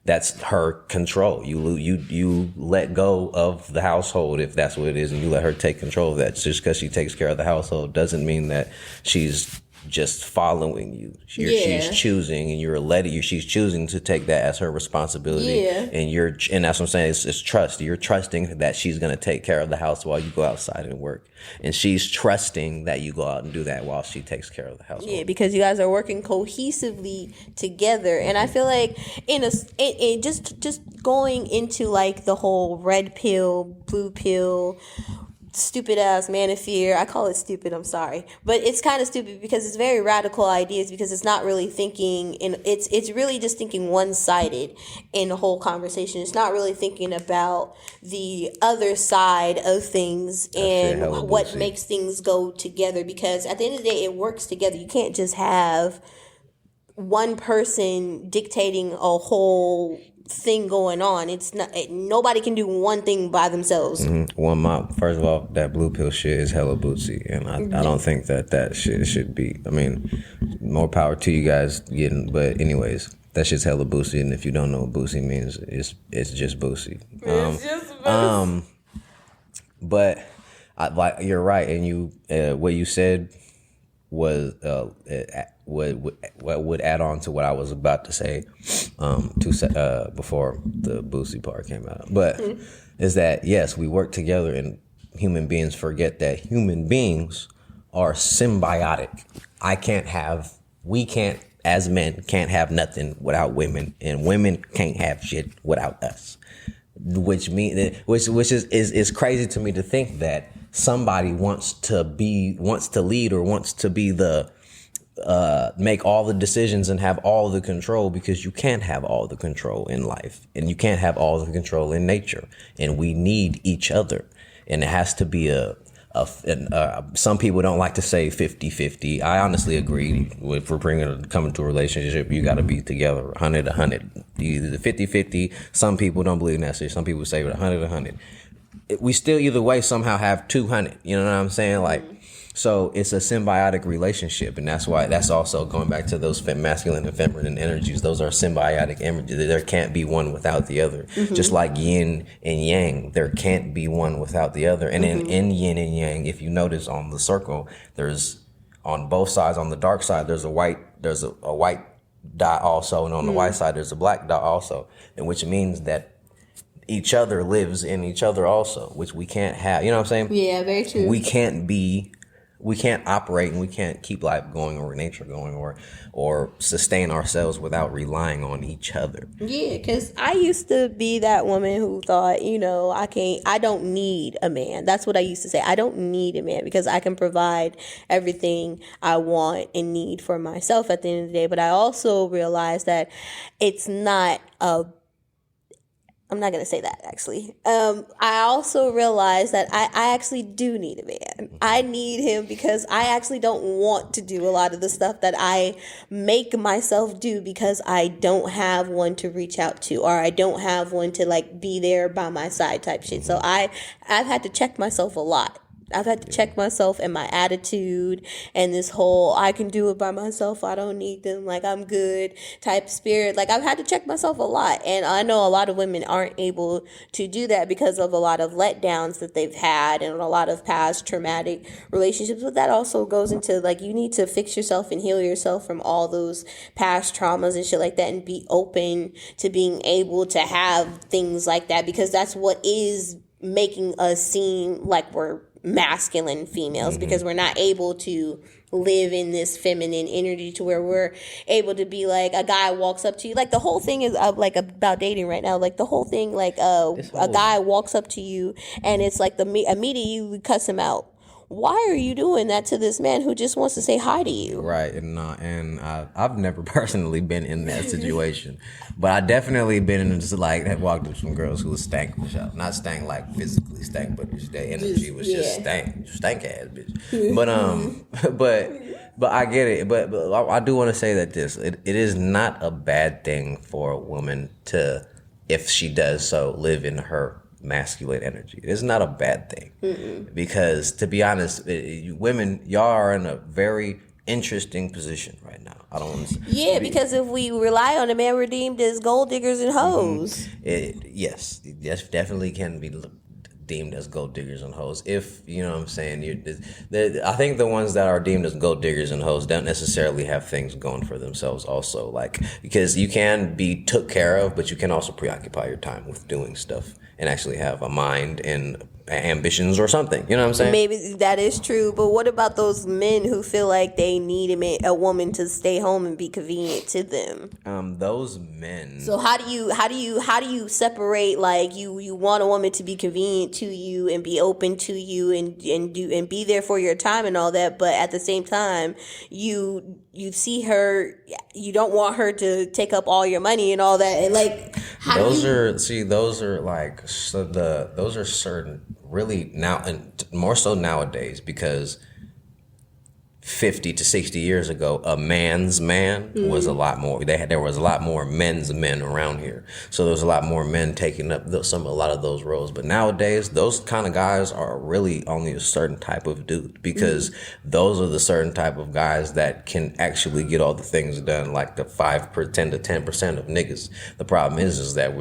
that's her control. You let go of the household, if that's what it is, and you let her take control of that. Just because she takes care of the household doesn't mean that she's just following you. Yeah. She's choosing, and you're letting you. She's choosing to take that as her responsibility. Yeah. And that's what I'm saying. It's trust. You're trusting that she's gonna take care of the house while you go outside and work, and she's trusting that you go out and do that while she takes care of the house. Yeah, because you guys are working cohesively together, and I feel like just going into like the whole red pill, blue pill, stupid ass manosphere. I call it stupid, I'm sorry. But it's kind of stupid because it's very radical ideas, because it's not really thinking, and it's really just thinking one-sided in the whole conversation. It's not really thinking about the other side of things and what makes things go together, because at the end of the day it works together. You can't just have one person dictating a whole thing going on. It's not, nobody can do one thing by themselves. First of all, that blue pill shit is hella bootsy, and I don't think that shit should be. I mean, more power to you guys getting, but anyways, that shit's hella bootsy, and if you don't know what bootsy means, it's just bootsy. It's just bootsy. But you're right, and you what you said was what would add on to what I was about to say before the boosie part came out. But is that, yes, we work together, and human beings forget that human beings are symbiotic. We can't, as men, can't have nothing without women, and women can't have shit without us. Which is crazy to me to think that somebody wants to lead, or wants to be the make all the decisions and have all the control, because you can't have all the control in life, and you can't have all the control in nature, and we need each other, and it has to be some people don't like to say 50-50. I honestly agree. If we're coming to a relationship, you got to be together 100-100. Either 50-50. Some people don't believe in that shit. Some people say 100-100. We still either way somehow have 200. You know what I'm saying? Like, so it's a symbiotic relationship, and that's also going back to those masculine and feminine energies. Those are symbiotic energies. There can't be one without the other. Just like yin and yang, there can't be one without the other. And in yin and yang, if you notice on the circle, there's on both sides. On the dark side, there's a white dot also, and on the white side, there's a black dot also, and which means that each other lives in each other also, which we can't have. You know what I'm saying? Yeah, very true. We can't operate, and we can't keep life going, or nature going, or sustain ourselves without relying on each other. Yeah, because I used to be that woman who thought, I don't need a man. That's what I used to say. I don't need a man, because I can provide everything I want and need for myself at the end of the day. But I also realized that it's not I'm not going to say that, actually. I also realized that I actually do need a man. I need him because I actually don't want to do a lot of the stuff that I make myself do, because I don't have one to reach out to, or I don't have one to like be there by my side type shit. So I've had to check myself a lot. I've had to check myself and my attitude, and this whole I can do it by myself, I don't need them, like I'm good type spirit. Like I've had to check myself a lot, and I know a lot of women aren't able to do that because of a lot of letdowns that they've had and a lot of past traumatic relationships. But that also goes into like, you need to fix yourself and heal yourself from all those past traumas and shit like that, and be open to being able to have things like that, because that's what is making us seem like we're masculine females, because we're not able to live in this feminine energy to where we're able to be like, a guy walks up to you, like the whole thing is like about dating right now, like the whole thing, like a guy walks up to you and it's like immediately you cuss him out. Why are you doing that to this man who just wants to say hi to you? Right, and I've never personally been in that situation, but I definitely been in just like have walked up some girls who was stank for sure. Not stank like physically stank, but their energy was just stank ass bitch. But I get it. But I do want to say that it is not a bad thing for a woman to, if she does so, live in her masculine energy. It's not a bad thing, because to be honest, women, y'all are in a very interesting position right now. I don't understand. Yeah, because if we rely on a man, we're deemed as gold diggers and hoes. Yes, definitely can be deemed as gold diggers and hoes. If you know what I'm saying, I think the ones that are deemed as gold diggers and hoes don't necessarily have things going for themselves. Also, like because you can be took care of, but you can also preoccupy your time with doing stuff and actually have a mind and ambitions or something. You know what I'm saying? Maybe that is true, but what about those men who feel like they need a woman to stay home and be convenient to them? Those men. So how do you separate, like you want a woman to be convenient to you and be open to you and be there for your time and all that, but at the same time you see her, you don't want her to take up all your money and all that, and like those are certain really now and more so nowadays because 50 to 60 years ago, a man's man was a lot more. There was a lot more men's men around here, so there was a lot more men taking up a lot of those roles. But nowadays, those kind of guys are really only a certain type of dude because those are the certain type of guys that can actually get all the things done, like the 10 to 10% of niggas. The problem is that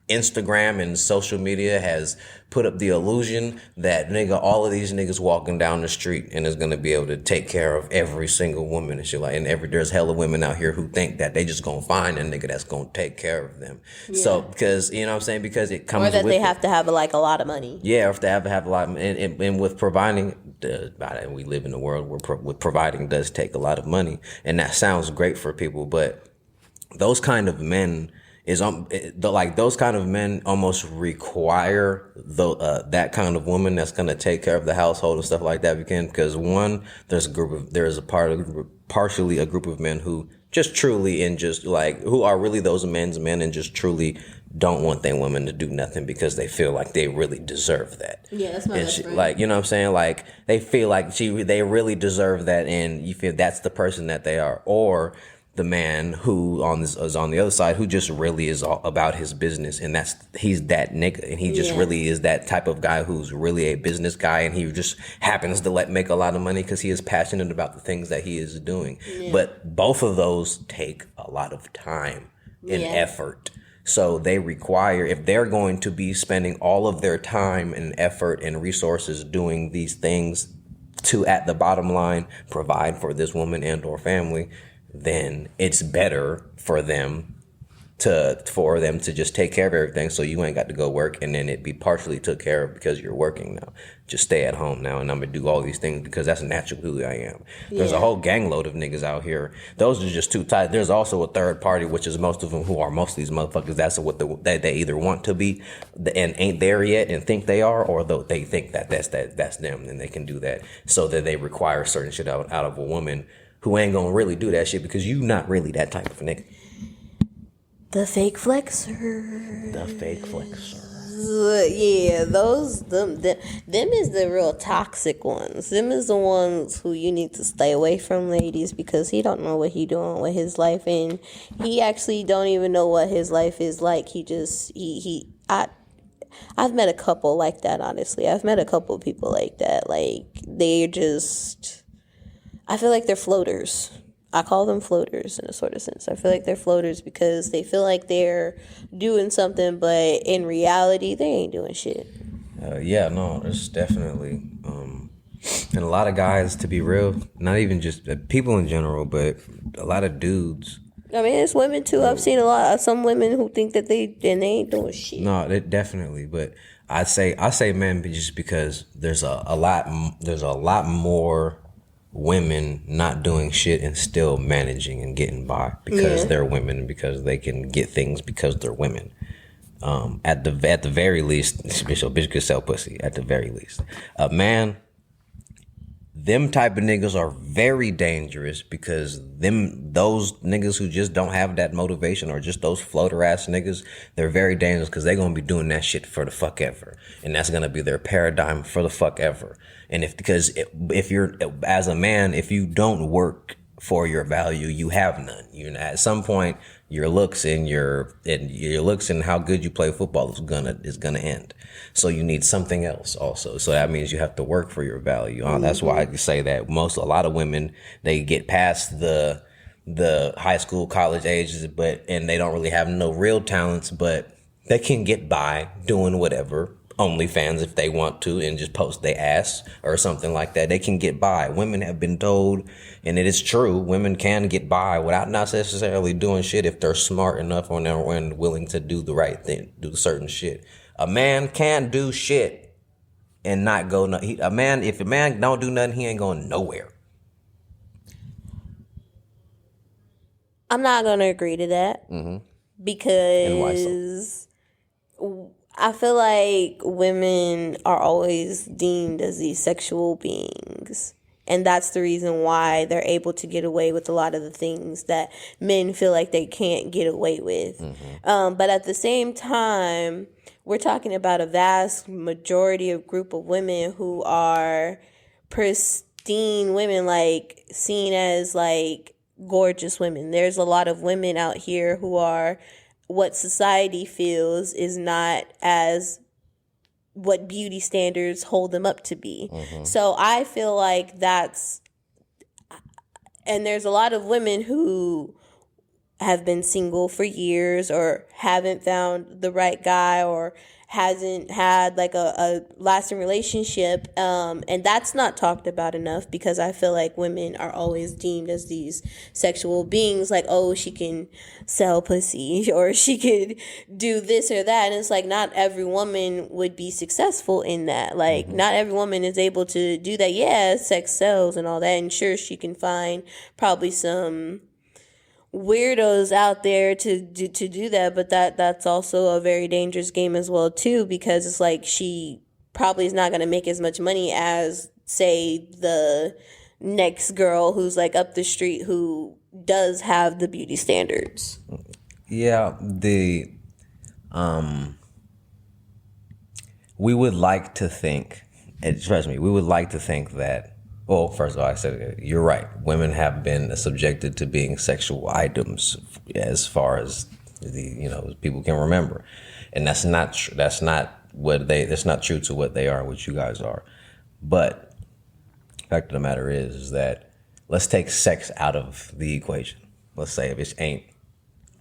Instagram and social media has put up the illusion that all of these niggas walking down the street and is gonna be able to take care of every single woman and shit there's hella women out here who think that they just gonna find a nigga that's gonna take care of them. Yeah. So because you know what I'm saying, because it comes or that they have to have like a lot of money. Yeah, or if they have to have a lot of, and with providing, we live in a world where with providing does take a lot of money, and that sounds great for people, but those kind of men those kind of men almost require that kind of woman that's going to take care of the household and stuff like that. Because one, partially a group of men who just truly and just like who are really those men's men and just truly don't want their women to do nothing because they feel like they really deserve that. Yeah, that's my best friend. Like, you know what I'm saying? Like they feel like they really deserve that, and you feel that's the person that they are. Or the man who is on the other side who just really is all about his business, and he's that nigga, and he just really is that type of guy who's really a business guy, and he just happens to make a lot of money because he is passionate about the things that he is doing. Yeah. But both of those take a lot of time and effort. So they require, if they're going to be spending all of their time and effort and resources doing these things to, at the bottom line, provide for this woman and or family, then it's better for them to just take care of everything, so you ain't got to go work, and then it be partially took care of because you're working now. Just stay at home now, and I'm gonna do all these things because that's naturally who I am. There's a whole gang load of niggas out here. Those are just too tight. There's also a third party, which is most of them who are most of these motherfuckers. That's what they either want to be and ain't there yet and think they are, or they think that's them and they can do that, so that they require certain shit out of a woman who ain't gonna really do that shit because you not really that type of nigga. The fake flexer. Yeah, them is the real toxic ones. Them is the ones who you need to stay away from, ladies, because he don't know what he doing with his life, and he actually don't even know what his life is like. I've met a couple like that, honestly. I've met a couple of people like that. Like, they're just, I feel like they're floaters. I call them floaters in a sort of sense. I feel like they're floaters because they feel like they're doing something, but in reality, they ain't doing shit. It's definitely, and a lot of guys, to be real, not even just people in general, but a lot of dudes. I mean, it's women too. I've seen some women who think that they ain't doing shit. No, definitely, but I say men just because there's a lot more women not doing shit and still managing and getting by because they're women, because they can get things because they're women. At the very least, bitch could sell pussy. At the very least, man, them type of niggas are very dangerous because those niggas who just don't have that motivation, or just those floater ass niggas, they're very dangerous because they're gonna be doing that shit for the fuck ever, and that's gonna be their paradigm for the fuck ever. And if you're, as a man, if you don't work for your value, you have none. At some point, your looks and how good you play football is gonna end. So you need something else also. So that means you have to work for your value. That's why I say that a lot of women, they get past the high school, college ages, and they don't really have no real talents, but they can get by doing whatever OnlyFans if they want to and just post their ass or something like that. They can get by. Women have been told, and it is true, women can get by without not necessarily doing shit if they're smart enough and willing to do the right thing, do certain shit. A man can't do shit and not go. If a man don't do nothing, he ain't going nowhere. I'm not going to agree to that because I feel like women are always deemed as these sexual beings. And that's the reason why they're able to get away with a lot of the things that men feel like they can't get away with. But at the same time, we're talking about a vast majority of group of women who are pristine women, like seen as like gorgeous women. There's a lot of women out here who are what society feels is not as what beauty standards hold them up to be. So I feel like and there's a lot of women who have been single for years or haven't found the right guy or hasn't had like a lasting relationship, and that's not talked about enough because I feel like women are always deemed as these sexual beings, like, oh, she can sell pussy or she could do this or that, and it's like not every woman would be successful in that. Like not every woman is able to do that. Yeah, sex sells and all that, and sure, she can find probably some weirdos out there to do that, but that's also a very dangerous game as well too, because it's like she probably is not going to make as much money as, say, the next girl who's like up the street who does have the beauty standards. Yeah, we would like to think, and trust me, we would like to think that. Well, first of all, I said you're right. Women have been subjected to being sexual items as far as people can remember, and that's not true. That's not true to what they are, what you guys are. But the fact of the matter is that let's take sex out of the equation. Let's say if it ain't,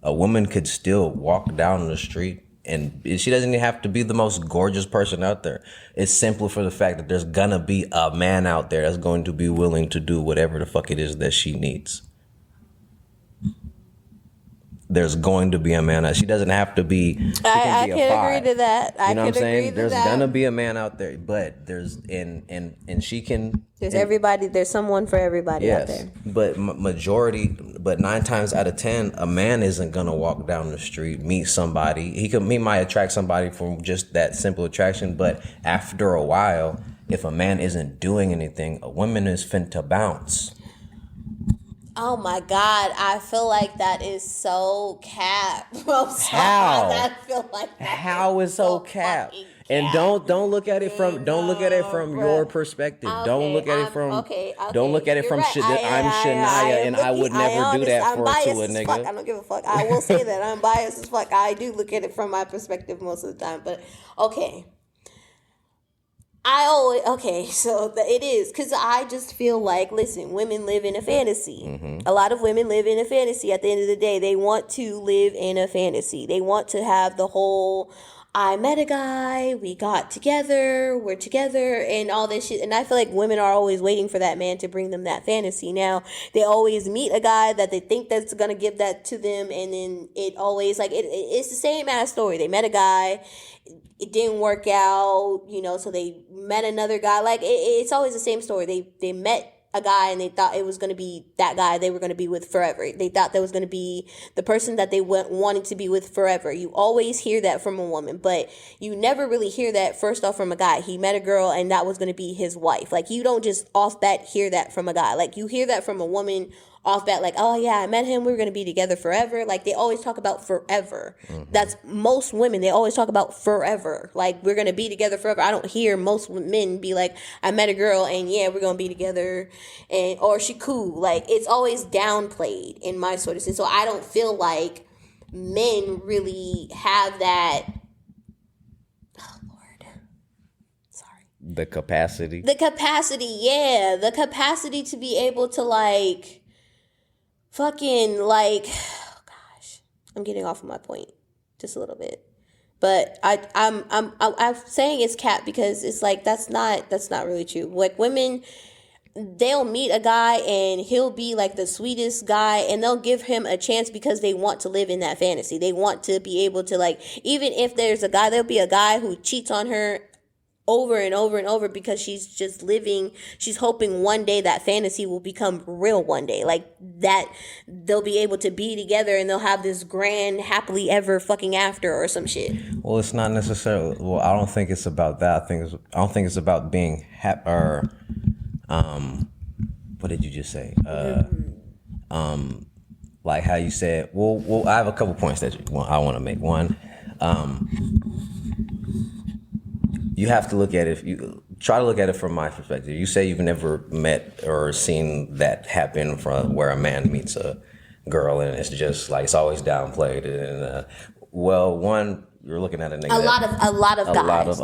a woman could still walk down the street. And she doesn't even have to be the most gorgeous person out there. It's simply for the fact that there's gonna be a man out there that's going to be willing to do whatever the fuck it is that she needs. There's going to be a man. She doesn't have to be. I can agree to that. You know what I'm saying? There's gonna be a man out there, but there's and she can. There's everybody. There's someone for everybody out there. But but 9 times out of 10, a man isn't gonna walk down the street, meet somebody. He might attract somebody from just that simple attraction, but after a while, if a man isn't doing anything, a woman is finna bounce. Oh my God, I feel like that is so cap. How? I feel like that how is so cap? And don't look at it from your perspective. Okay, don't look at it from don't look at it from right. I'm Shania and I would never do that to a nigga. Fuck. I don't give a fuck. I will say that I'm biased as fuck. I do look at it from my perspective most of the time, but okay. So it is, because I just feel like, listen, women live in a fantasy. A lot of women live in a fantasy. At the end of the day, they want to live in a fantasy. They want to have the whole, I met a guy, we got together, we're together, and all this shit. And I feel like women are always waiting for that man to bring them that fantasy. Now, they always meet a guy that they think that's going to give that to them, and then it always, like, it's the same ass story. They met a guy, it didn't work out, so they met another guy. Like, it's always the same story. They met a guy and they thought it was going to be that guy they were going to be with forever. They thought that was going to be the person that they wanted to be with forever. You always hear that from a woman, but you never really hear that first off from a guy. He met a girl and that was going to be his wife. Like, you don't just off bat hear that from a guy. Like, you hear that from a woman off bat, like, oh yeah, I met him, we were going to be together forever. Like, they always talk about forever. That's most women, they always talk about forever. Like, we're going to be together forever. I don't hear most men be like, I met a girl and yeah, we're going to be together, and or she cool. Like, it's always downplayed in my sort of sense. So I don't feel like men really have that. Oh Lord, sorry. The capacity, yeah, the capacity to be able to, like, fucking, like, oh gosh, I'm getting off of my point just a little bit. But I'm saying it's cap because it's like that's not really true. Like women, they'll meet a guy and he'll be like the sweetest guy and they'll give him a chance because they want to live in that fantasy. They want to be able to, like, even if there's a guy, there'll be a guy who cheats on her over and over and over because she's hoping one day that fantasy will become real one day. Like that they'll be able to be together and they'll have this grand happily ever fucking after or some shit. Well, it's not necessarily, well, I don't think it's about that. I don't think it's about being happy or what did you just say? Like how you said, well, I have a couple points that I want to make. One, you have to look at it. You try to look at it from my perspective. You say you've never met or seen that happen from where a man meets a girl and it's just like it's always downplayed. And well, one, you're looking at a nigga. A lot of guys. That's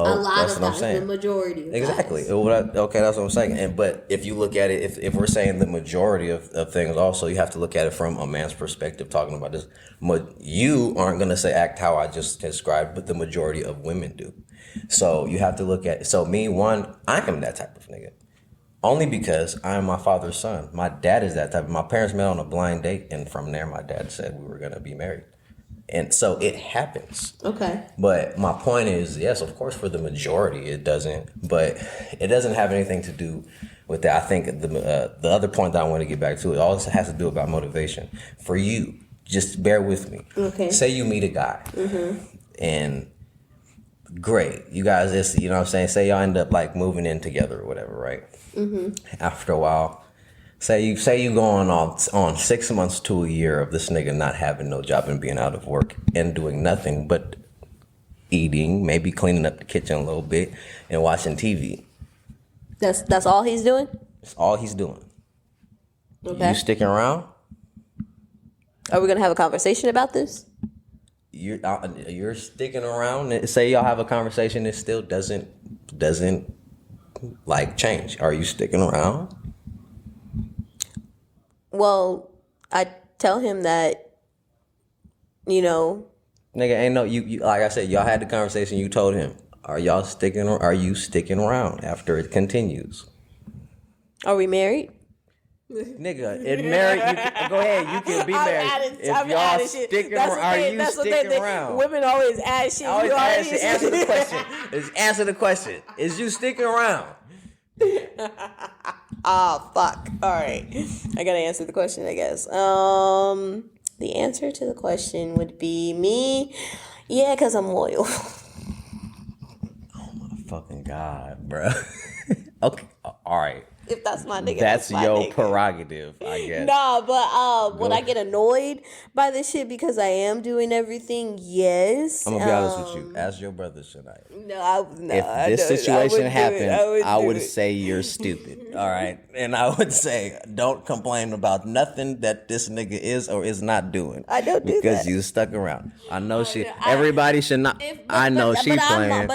what I'm saying. The majority. Of exactly. Guys. Okay, that's what I'm saying. But if you look at it, if we're saying the majority of things, also you have to look at it from a man's perspective. Talking about this, you aren't gonna say act how I just described, but the majority of women do. So you have to look at. So me, I am that type of nigga. Only because I am my father's son. My dad is that type. My parents met on a blind date, and from there, my dad said we were gonna be married. And so it happens. Okay. But my point is, yes, of course, for the majority, it doesn't. But it doesn't have anything to do with that. I think the other point that I want to get back to, it all has to do about motivation. For you, just bear with me. Okay. Say you meet a guy. Mm-hmm. And great. You guys, you know what I'm saying? Say y'all end up like moving in together or whatever, right? Mm-hmm. After a while. Say you going on 6 months to a year of this nigga not having no job and being out of work and doing nothing but eating, maybe cleaning up the kitchen a little bit and watching TV. That's all he's doing? That's all he's doing. Okay. You sticking around? Are we gonna have a conversation about this? You're sticking around. Say y'all have a conversation, it still doesn't like change. Are you sticking around? Well, I tell him that, you know. Nigga, ain't no, you like I said, y'all had the conversation, you told him. Are you sticking around after it continues? Are we married? Nigga, go ahead, you can be married. If y'all sticking around, are you sticking around? Women always ask shit. Answer the question. Answer the question. Is you sticking around? Fuck. All right. I gotta answer the question, I guess. The answer to the question would be me. Yeah, because I'm loyal. Oh my fucking God, bro. Okay. All right. If that's my nigga, that's my your nigga. Prerogative, I guess. Nah, but would I get annoyed by this shit because I am doing everything? Yes. I'm gonna be honest with you. Ask your brother tonight. No, if this situation happened, I would say you're stupid. All right, and I would say don't complain about nothing that this nigga is or is not doing. I don't do that because you stuck around. I know everybody should not. I know she playing.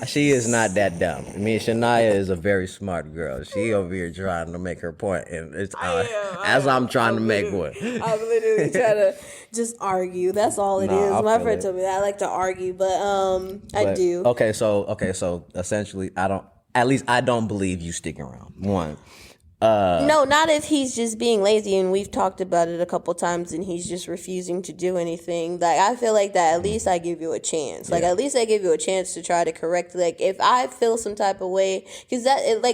She is not that dumb. I mean, Shania is a very smart girl. She over here trying to make her point, and it's I'm trying to make one. I'm literally trying to just argue. That's all it is. My friend told me that I like to argue, but I do. Okay, so essentially, I don't believe you sticking around. One. No, not if he's just being lazy, and we've talked about it a couple times, and he's just refusing to do anything. Like, I feel like that at least I give you a chance. Like, at least I give you a chance to try to correct. Like, if I feel some type of way, because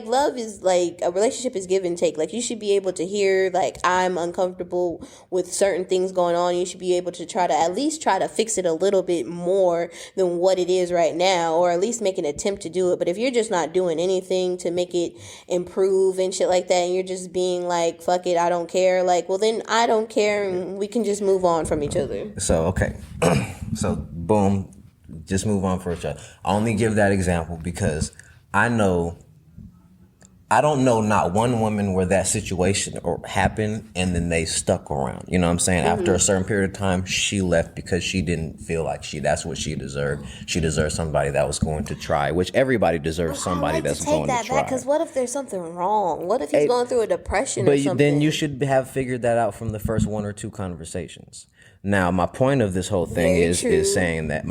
love is like a relationship is give and take. Like, you should be able to hear, like, I'm uncomfortable with certain things going on. You should be able to try to fix it a little bit more than what it is right now, or at least make an attempt to do it. But if you're just not doing anything to make it improve and shit like that, and you're just being like, fuck it, I don't care, like, well, then I don't care and we can just move on from each other. So, okay. So, boom, just move on for each other. I only give that example because I don't know not one woman where that situation happened and then they stuck around. You know what I'm saying? Mm-hmm. After a certain period of time, she left because she didn't feel like that's what she deserved. She deserved somebody that was going to try, which everybody deserves somebody that's going to try. Because what if there's something wrong? What if he's going through a depression or something? But then you should have figured that out from the first one or two conversations. Now, my point of this whole thing Very is true. saying that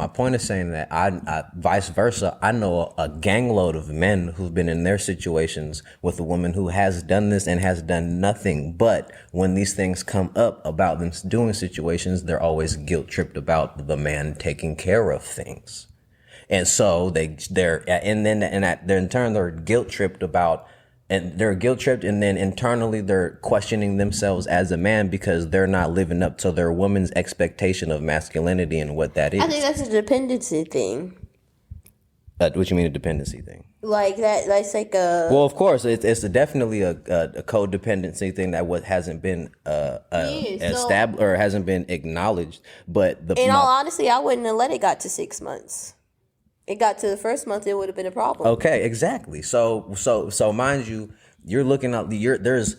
I vice versa. I know a gangload of men who've been in their situations with a woman who has done this and has done nothing. But when these things come up about them doing situations, they're always guilt tripped about the man taking care of things. And so they're in turn they're guilt tripped about, and they're guilt tripped, and then internally they're questioning themselves as a man because they're not living up to their woman's expectation of masculinity and what that is. I think that's a dependency thing. What you mean a dependency thing? Like that's like a. Well, of course, it's definitely a codependency thing that hasn't been established or hasn't been acknowledged. But In all honesty, I wouldn't have let it got to 6 months. It got to the first month, it would have been a problem. Okay, exactly. So mind you, you're looking at there's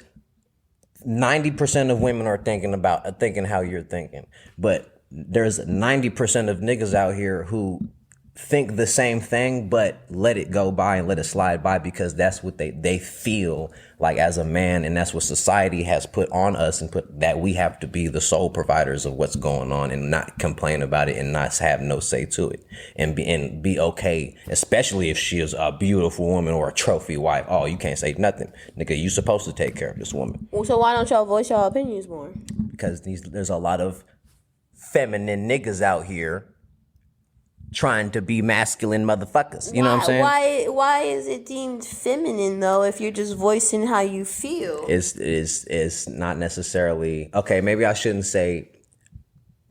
90% of women are thinking how you're thinking, but there's 90% of niggas out here who think the same thing, but let it go by and let it slide by because that's what they feel like as a man, and that's what society has put on us, and put that we have to be the sole providers of what's going on and not complain about it and not have no say to it and be okay, especially if she is a beautiful woman or a trophy wife. Oh, you can't say nothing, nigga. You supposed to take care of this woman. So why don't y'all voice y'all opinions more? Because there's a lot of feminine niggas out here trying to be masculine motherfuckers. You know what I'm saying? Why is it deemed feminine though if you're just voicing how you feel? It's not necessarily okay, maybe I shouldn't say,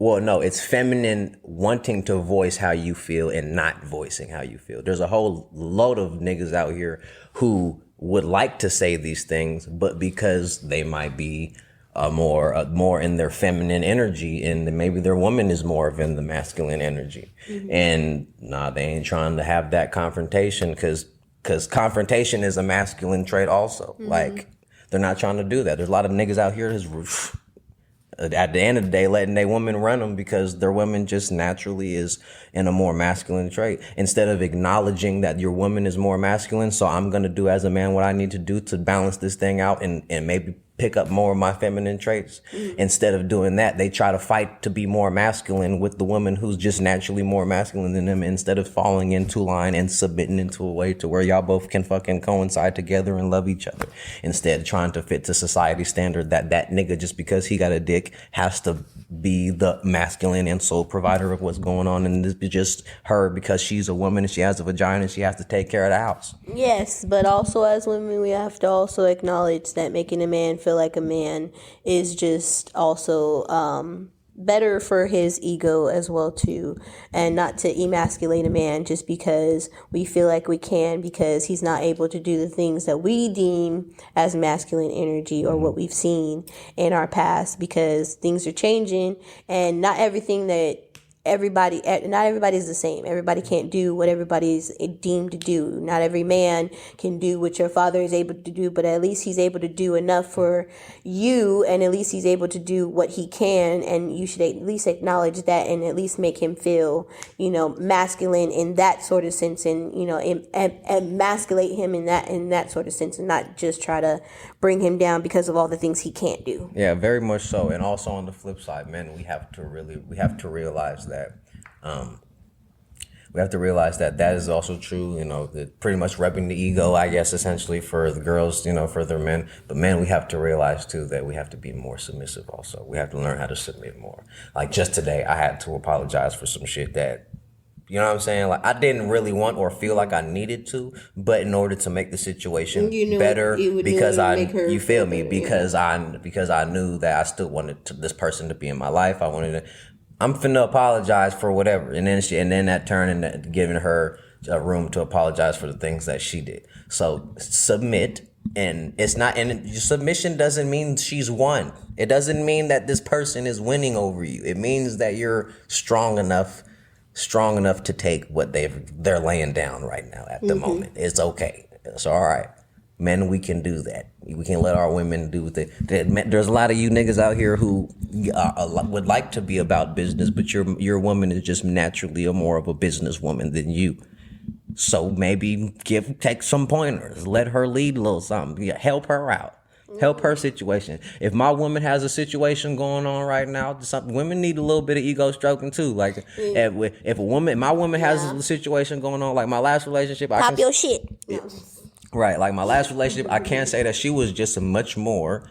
well, no, it's feminine wanting to voice how you feel and not voicing how you feel. There's a whole load of niggas out here who would like to say these things, but because they might be more in their feminine energy, and maybe their woman is more of in the masculine energy. Mm-hmm. And they ain't trying to have that confrontation because confrontation is a masculine trait also. Mm-hmm. Like, they're not trying to do that. There's a lot of niggas out here that's at the end of the day letting their woman run them because their woman just naturally is in a more masculine trait, instead of acknowledging that your woman is more masculine. So I'm going to do as a man what I need to do to balance this thing out and maybe pick up more of my feminine traits. Mm. Instead of doing that, they try to fight to be more masculine with the woman who's just naturally more masculine than them, instead of falling into line and submitting into a way to where y'all both can fucking coincide together and love each other. Instead, trying to fit to society standard that nigga, just because he got a dick, has to be the masculine and sole provider of what's going on, and this is just her because she's a woman and she has a vagina and she has to take care of the house. Yes, but also as women, we have to also acknowledge that making a man feel like a man is just also better for his ego as well too, and not to emasculate a man just because we feel like we can, because he's not able to do the things that we deem as masculine energy or what we've seen in our past, because things are changing and not everybody's the same. Everybody can't do what everybody's deemed to do. Not every man can do what your father is able to do, but at least he's able to do enough for you, and at least he's able to do what he can, and you should at least acknowledge that and at least make him feel, masculine in that sort of sense, and emasculate him in that sort of sense, and not just try to bring him down because of all the things he can't do. Yeah, very much so. And also on the flip side, men, we have to realize that that is also true, that pretty much rubbing the ego, I guess, essentially for the girls, for their men. But men, we have to realize too that we have to be more submissive also. We have to learn how to submit more. Like just today, I had to apologize for some shit that, you know what I'm saying? Like, I didn't really want or feel like I needed to, but in order to make the situation better, because because I knew that I still wanted this person to be in my life. I'm finna apologize for whatever, and then that turned into giving her room to apologize for the things that she did. So submit. And submission doesn't mean she's won. It doesn't mean that this person is winning over you. It means that you're strong enough to take what they're laying down right now at the moment. It's okay. It's all right. Men, we can do that. We can let our women do that. There's a lot of you niggas out here who would like to be about business, but your woman is just naturally more of a businesswoman than you. So maybe take some pointers. Let her lead a little something. Help her out. Help her situation. If my woman has a situation going on right now, women need a little bit of ego stroking too. Like if my woman has a situation going on, like my last relationship, Pop your shit. No. Right, like my last relationship, I can't say that she was just a much more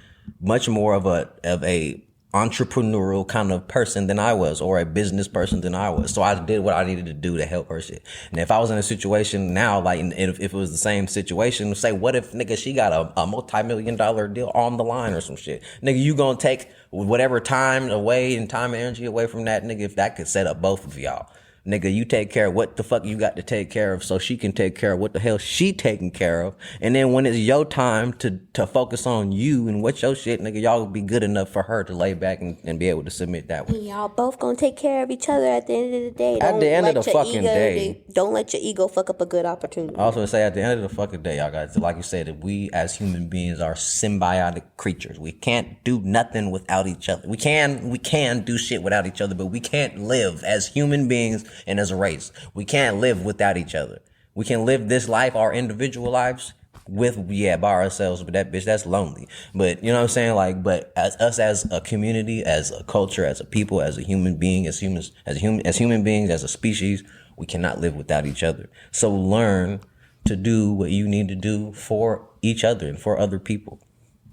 of a entrepreneurial kind of person than I was, or a business person than I was. So I did what I needed to do to help her shit. And if I was in a situation now, like if it was the same situation, say, what if nigga she got a multi-million-dollar deal on the line or some shit? Nigga, you gonna take whatever time away and time and energy away from that nigga if that could set up both of y'all. Nigga, you take care of what the fuck you got to take care of so she can take care of what the hell she taking care of. And then when it's your time to focus on you and what your shit, nigga, y'all will be good enough for her to lay back and be able to submit that one. Y'all both gonna take care of each other at the end of the day. At the end of the fucking day. Don't let your ego fuck up a good opportunity. I was gonna say, at the end of the fucking day, y'all guys, like you said, that we as human beings are symbiotic creatures. We can't do nothing without each other. We can do shit without each other, but we can't live as human beings and as a race. We can't live without each other. We can live this life, our individual lives, by ourselves, but that bitch, that's lonely. But you know what I'm saying? Like, but as a community, as a culture, as a people, as a human being, as human beings, as a species, we cannot live without each other. So learn to do what you need to do for each other and for other people.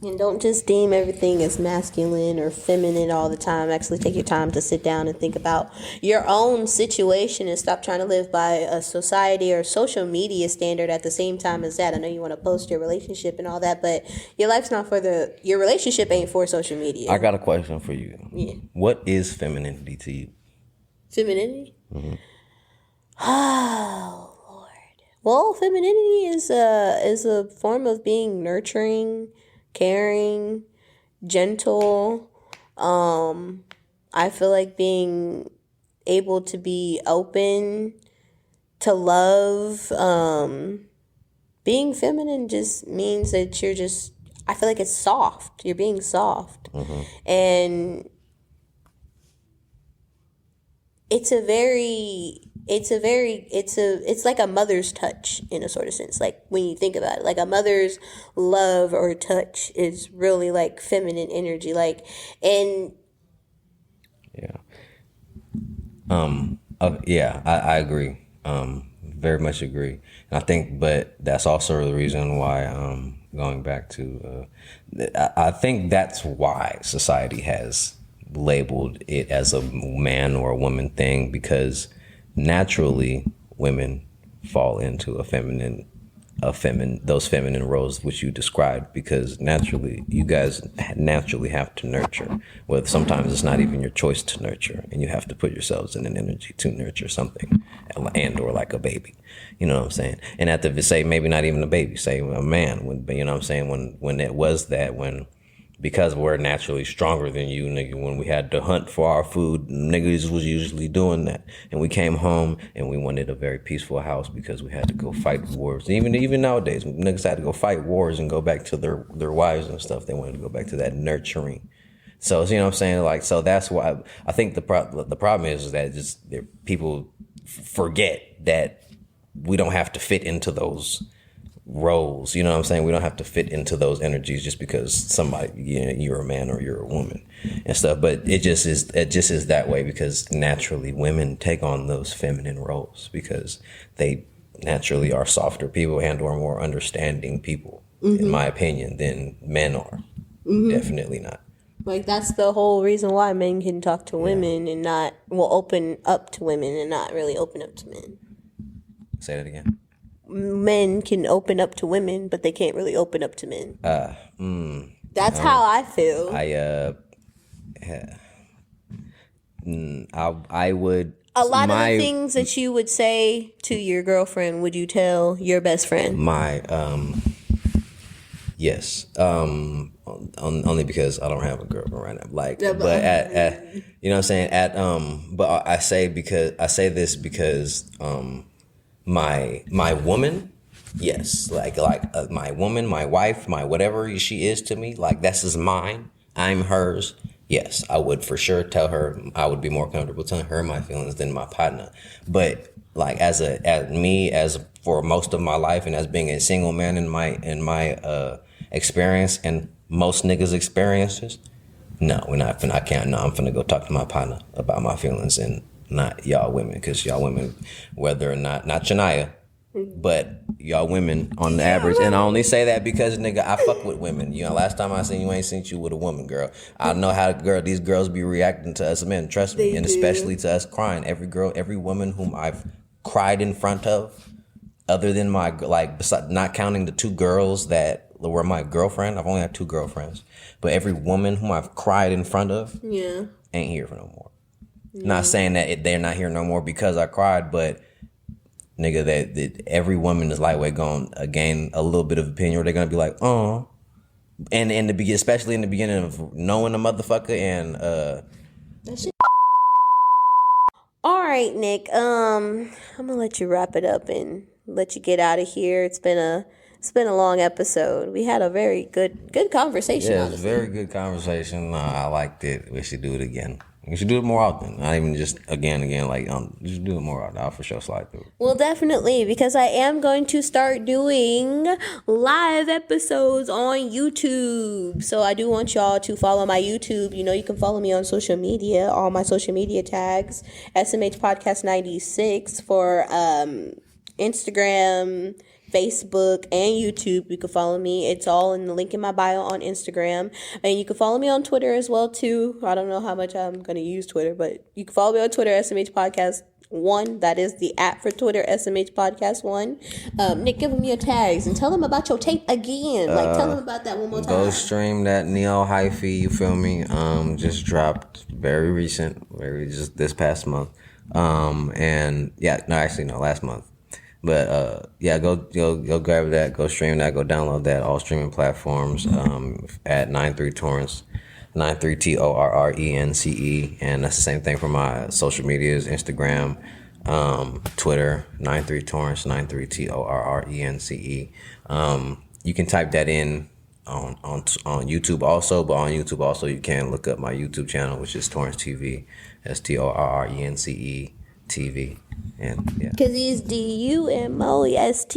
And don't just deem everything as masculine or feminine all the time. Actually take your time to sit down and think about your own situation and stop trying to live by a society or social media standard at the same time as that. I know you want to post your relationship and all that, but your life's not your relationship ain't for social media. I got a question for you. Yeah. What is femininity to you? Femininity? Mm-hmm. Oh, Lord. Well, femininity is a form of being nurturing, caring, gentle. I feel like being able to be open to love. Being feminine just means that I feel like it's soft. You're being soft. Mm-hmm. And it's like a mother's touch in a sort of sense. Like when you think about it, like a mother's love or touch is really like feminine energy. Like, and I agree. Very much agree. And I think, but that's also the reason why, going back to, I think that's why society has labeled it as a man or a woman thing, because naturally women fall into those feminine roles which you described, because naturally you guys naturally have to nurture, whether sometimes it's not even your choice to nurture, and you have to put yourselves in an energy to nurture something, and or like a baby, you know what I'm saying? And at the say maybe not even a baby, say a man, you know what I'm saying, when it was that, because we're naturally stronger than you, nigga, when we had to hunt for our food, niggas was usually doing that. And we came home and we wanted a very peaceful house because we had to go fight wars. Even nowadays, when niggas had to go fight wars and go back to their wives and stuff, they wanted to go back to that nurturing. So, you know what I'm saying? Like, so that's why I think the problem is that just people forget that we don't have to fit into those roles, you know what I'm saying? We don't have to fit into those energies just because somebody, you're a man or you're a woman and stuff. But it just is that way because naturally women take on those feminine roles because they naturally are softer people and or more understanding people, mm-hmm. in my opinion, than men are. Mm-hmm. Definitely not. Like, that's the whole reason why men can talk to women and open up to women and not really open up to men. Say that again. Men can open up to women, but they can't really open up to men. That's how I feel. I would. A lot of the things that you would say to your girlfriend, would you tell your best friend? Yes. Only because I don't have a girlfriend right now. Like, yeah, but at you know what I'm saying? But I say this because my woman, yes, like my woman, my wife, my whatever she is to me, like this is mine, I'm hers. Yes, I would for sure tell her. I would be more comfortable telling her my feelings than my partner. But like as for most of my life, and as being a single man in my experience, and most niggas' experiences. No, we're not. I can't. No, I'm finna go talk to my partner about my feelings and not y'all women, because y'all women, whether or not Shania, but y'all women on the average, and I only say that because nigga, I fuck with women. You know, last time I seen you, ain't seen you with a woman, girl. I know how these girls be reacting to us men. Trust me, and especially to us crying. Every woman whom I've cried in front of, other than my besides, not counting the 2 girls that were my girlfriend. I've only had 2 girlfriends, but every woman whom I've cried in front of, ain't here for no more. Not saying that they're not here no more because I cried, but nigga, that every woman is lightweight going to gain a little bit of opinion, or they're gonna be like, oh, and especially in the beginning of knowing the motherfucker and That shit. All right, Nick. I'm gonna let you wrap it up and let you get out of here. It's been a long episode. We had a very good conversation. Yeah, it was a very good conversation. I liked it. We should do it again. We should do it more often. Not even just again. Like, just do it more often. I'll for sure slide through. Well, definitely, because I am going to start doing live episodes on YouTube. So I do want y'all to follow my YouTube. You know, you can follow me on social media. All my social media tags: SMH Podcast 96 for Instagram, Facebook, and YouTube. You can follow me. It's all in the link in my bio on Instagram. And you can follow me on Twitter as well, too. I don't know how much I'm going to use Twitter, but you can follow me on Twitter, SMH Podcast 1. That is the app for Twitter, SMH Podcast 1. Nick, give them your tags and tell them about your tape again. Tell them about that one more time. Go stream that Neo Hyphy, you feel me? Just dropped very just this past month. Last month. But go grab that, go stream that, go download that, all streaming platforms at 93 Torrence, 93 TORRENCE, and that's the same thing for my social medias, Instagram, Twitter, 93 Torrence, 93 TORRENCE. You can type that in on YouTube also, but on YouTube also you can look up my YouTube channel, which is Torrence TV, STORRENCE TV. And yeah, because he's DUMOSTE.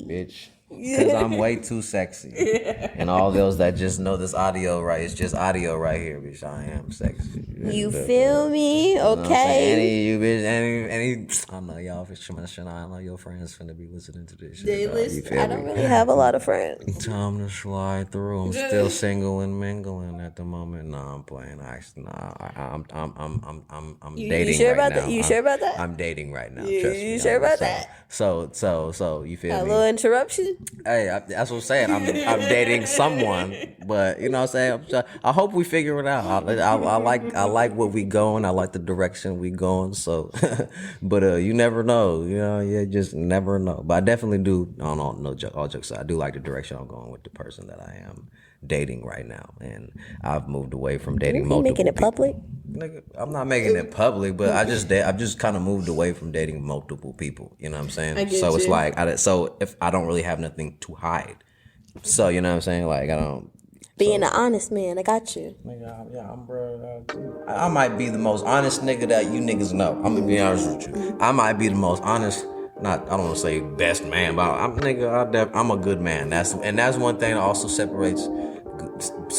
Bitch. Because I'm way too sexy. And all those that just know this audio, right? It's just audio right here, bitch. I am sexy. You feel me? Okay. Any you bitch, any I know y'all for sure. I know your friends finna be listening to this shit. They listen. I don't really have a lot of friends. Time to slide through. I'm still single and mingling at the moment. No, I'm playing. Actually, I'm dating sure right about now. That? You sure about that? I'm dating right now. You Trust me. sure about that? So you feel me? A little interruption. Hey, that's what I'm saying. I'm dating someone, but you know what I'm saying. I hope we figure it out. I like what we going. I like the direction we going. So, but you never know. You know, you just never know. But I definitely do. No joke. All jokes aside, I do like the direction I'm going with the person that I am dating right now, and I've moved away from dating multiple. You making it public? Nigga, I'm not making it public, but I've just kind of moved away from dating multiple people. You know what I'm saying? So it's like, so if I don't really have nothing to hide, so you know what I'm saying? Like I don't. Being an honest man, I got you. Nigga, yeah, I'm bro. I might be the most honest nigga that you niggas know. I'm gonna be honest with you. I might be the most honest. I don't want to say best man, but I'm a good man. That's one thing that also separates.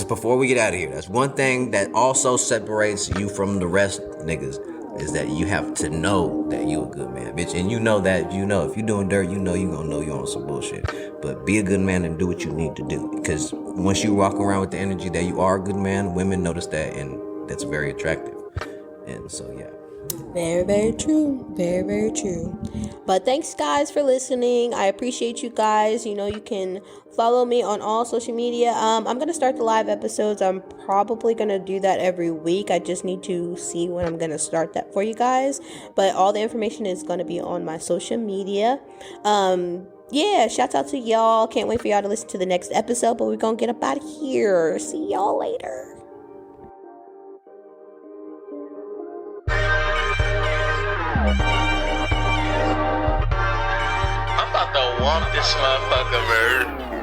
Before we get out of here, that's one thing that also separates you from the rest niggas, is that you have to know that you a good man, bitch. And you know that, if you doing dirt, you know you gonna know you on some bullshit. But be a good man and do what you need to do. Because once you walk around with the energy that you are a good man, women notice that, and that's very attractive. And so, yeah. Very, very true. Very, very true. But thanks, guys, for listening. I appreciate you guys. You know, you can follow me on all social media. I'm going to start the live episodes. I'm probably going to do that every week. I just need to see when I'm going to start that for you guys. But all the information is going to be on my social media. Yeah, shouts out to y'all. Can't wait for y'all to listen to the next episode. But we're going to get up out of here. See y'all later. I'm about to walk this motherfucker, man.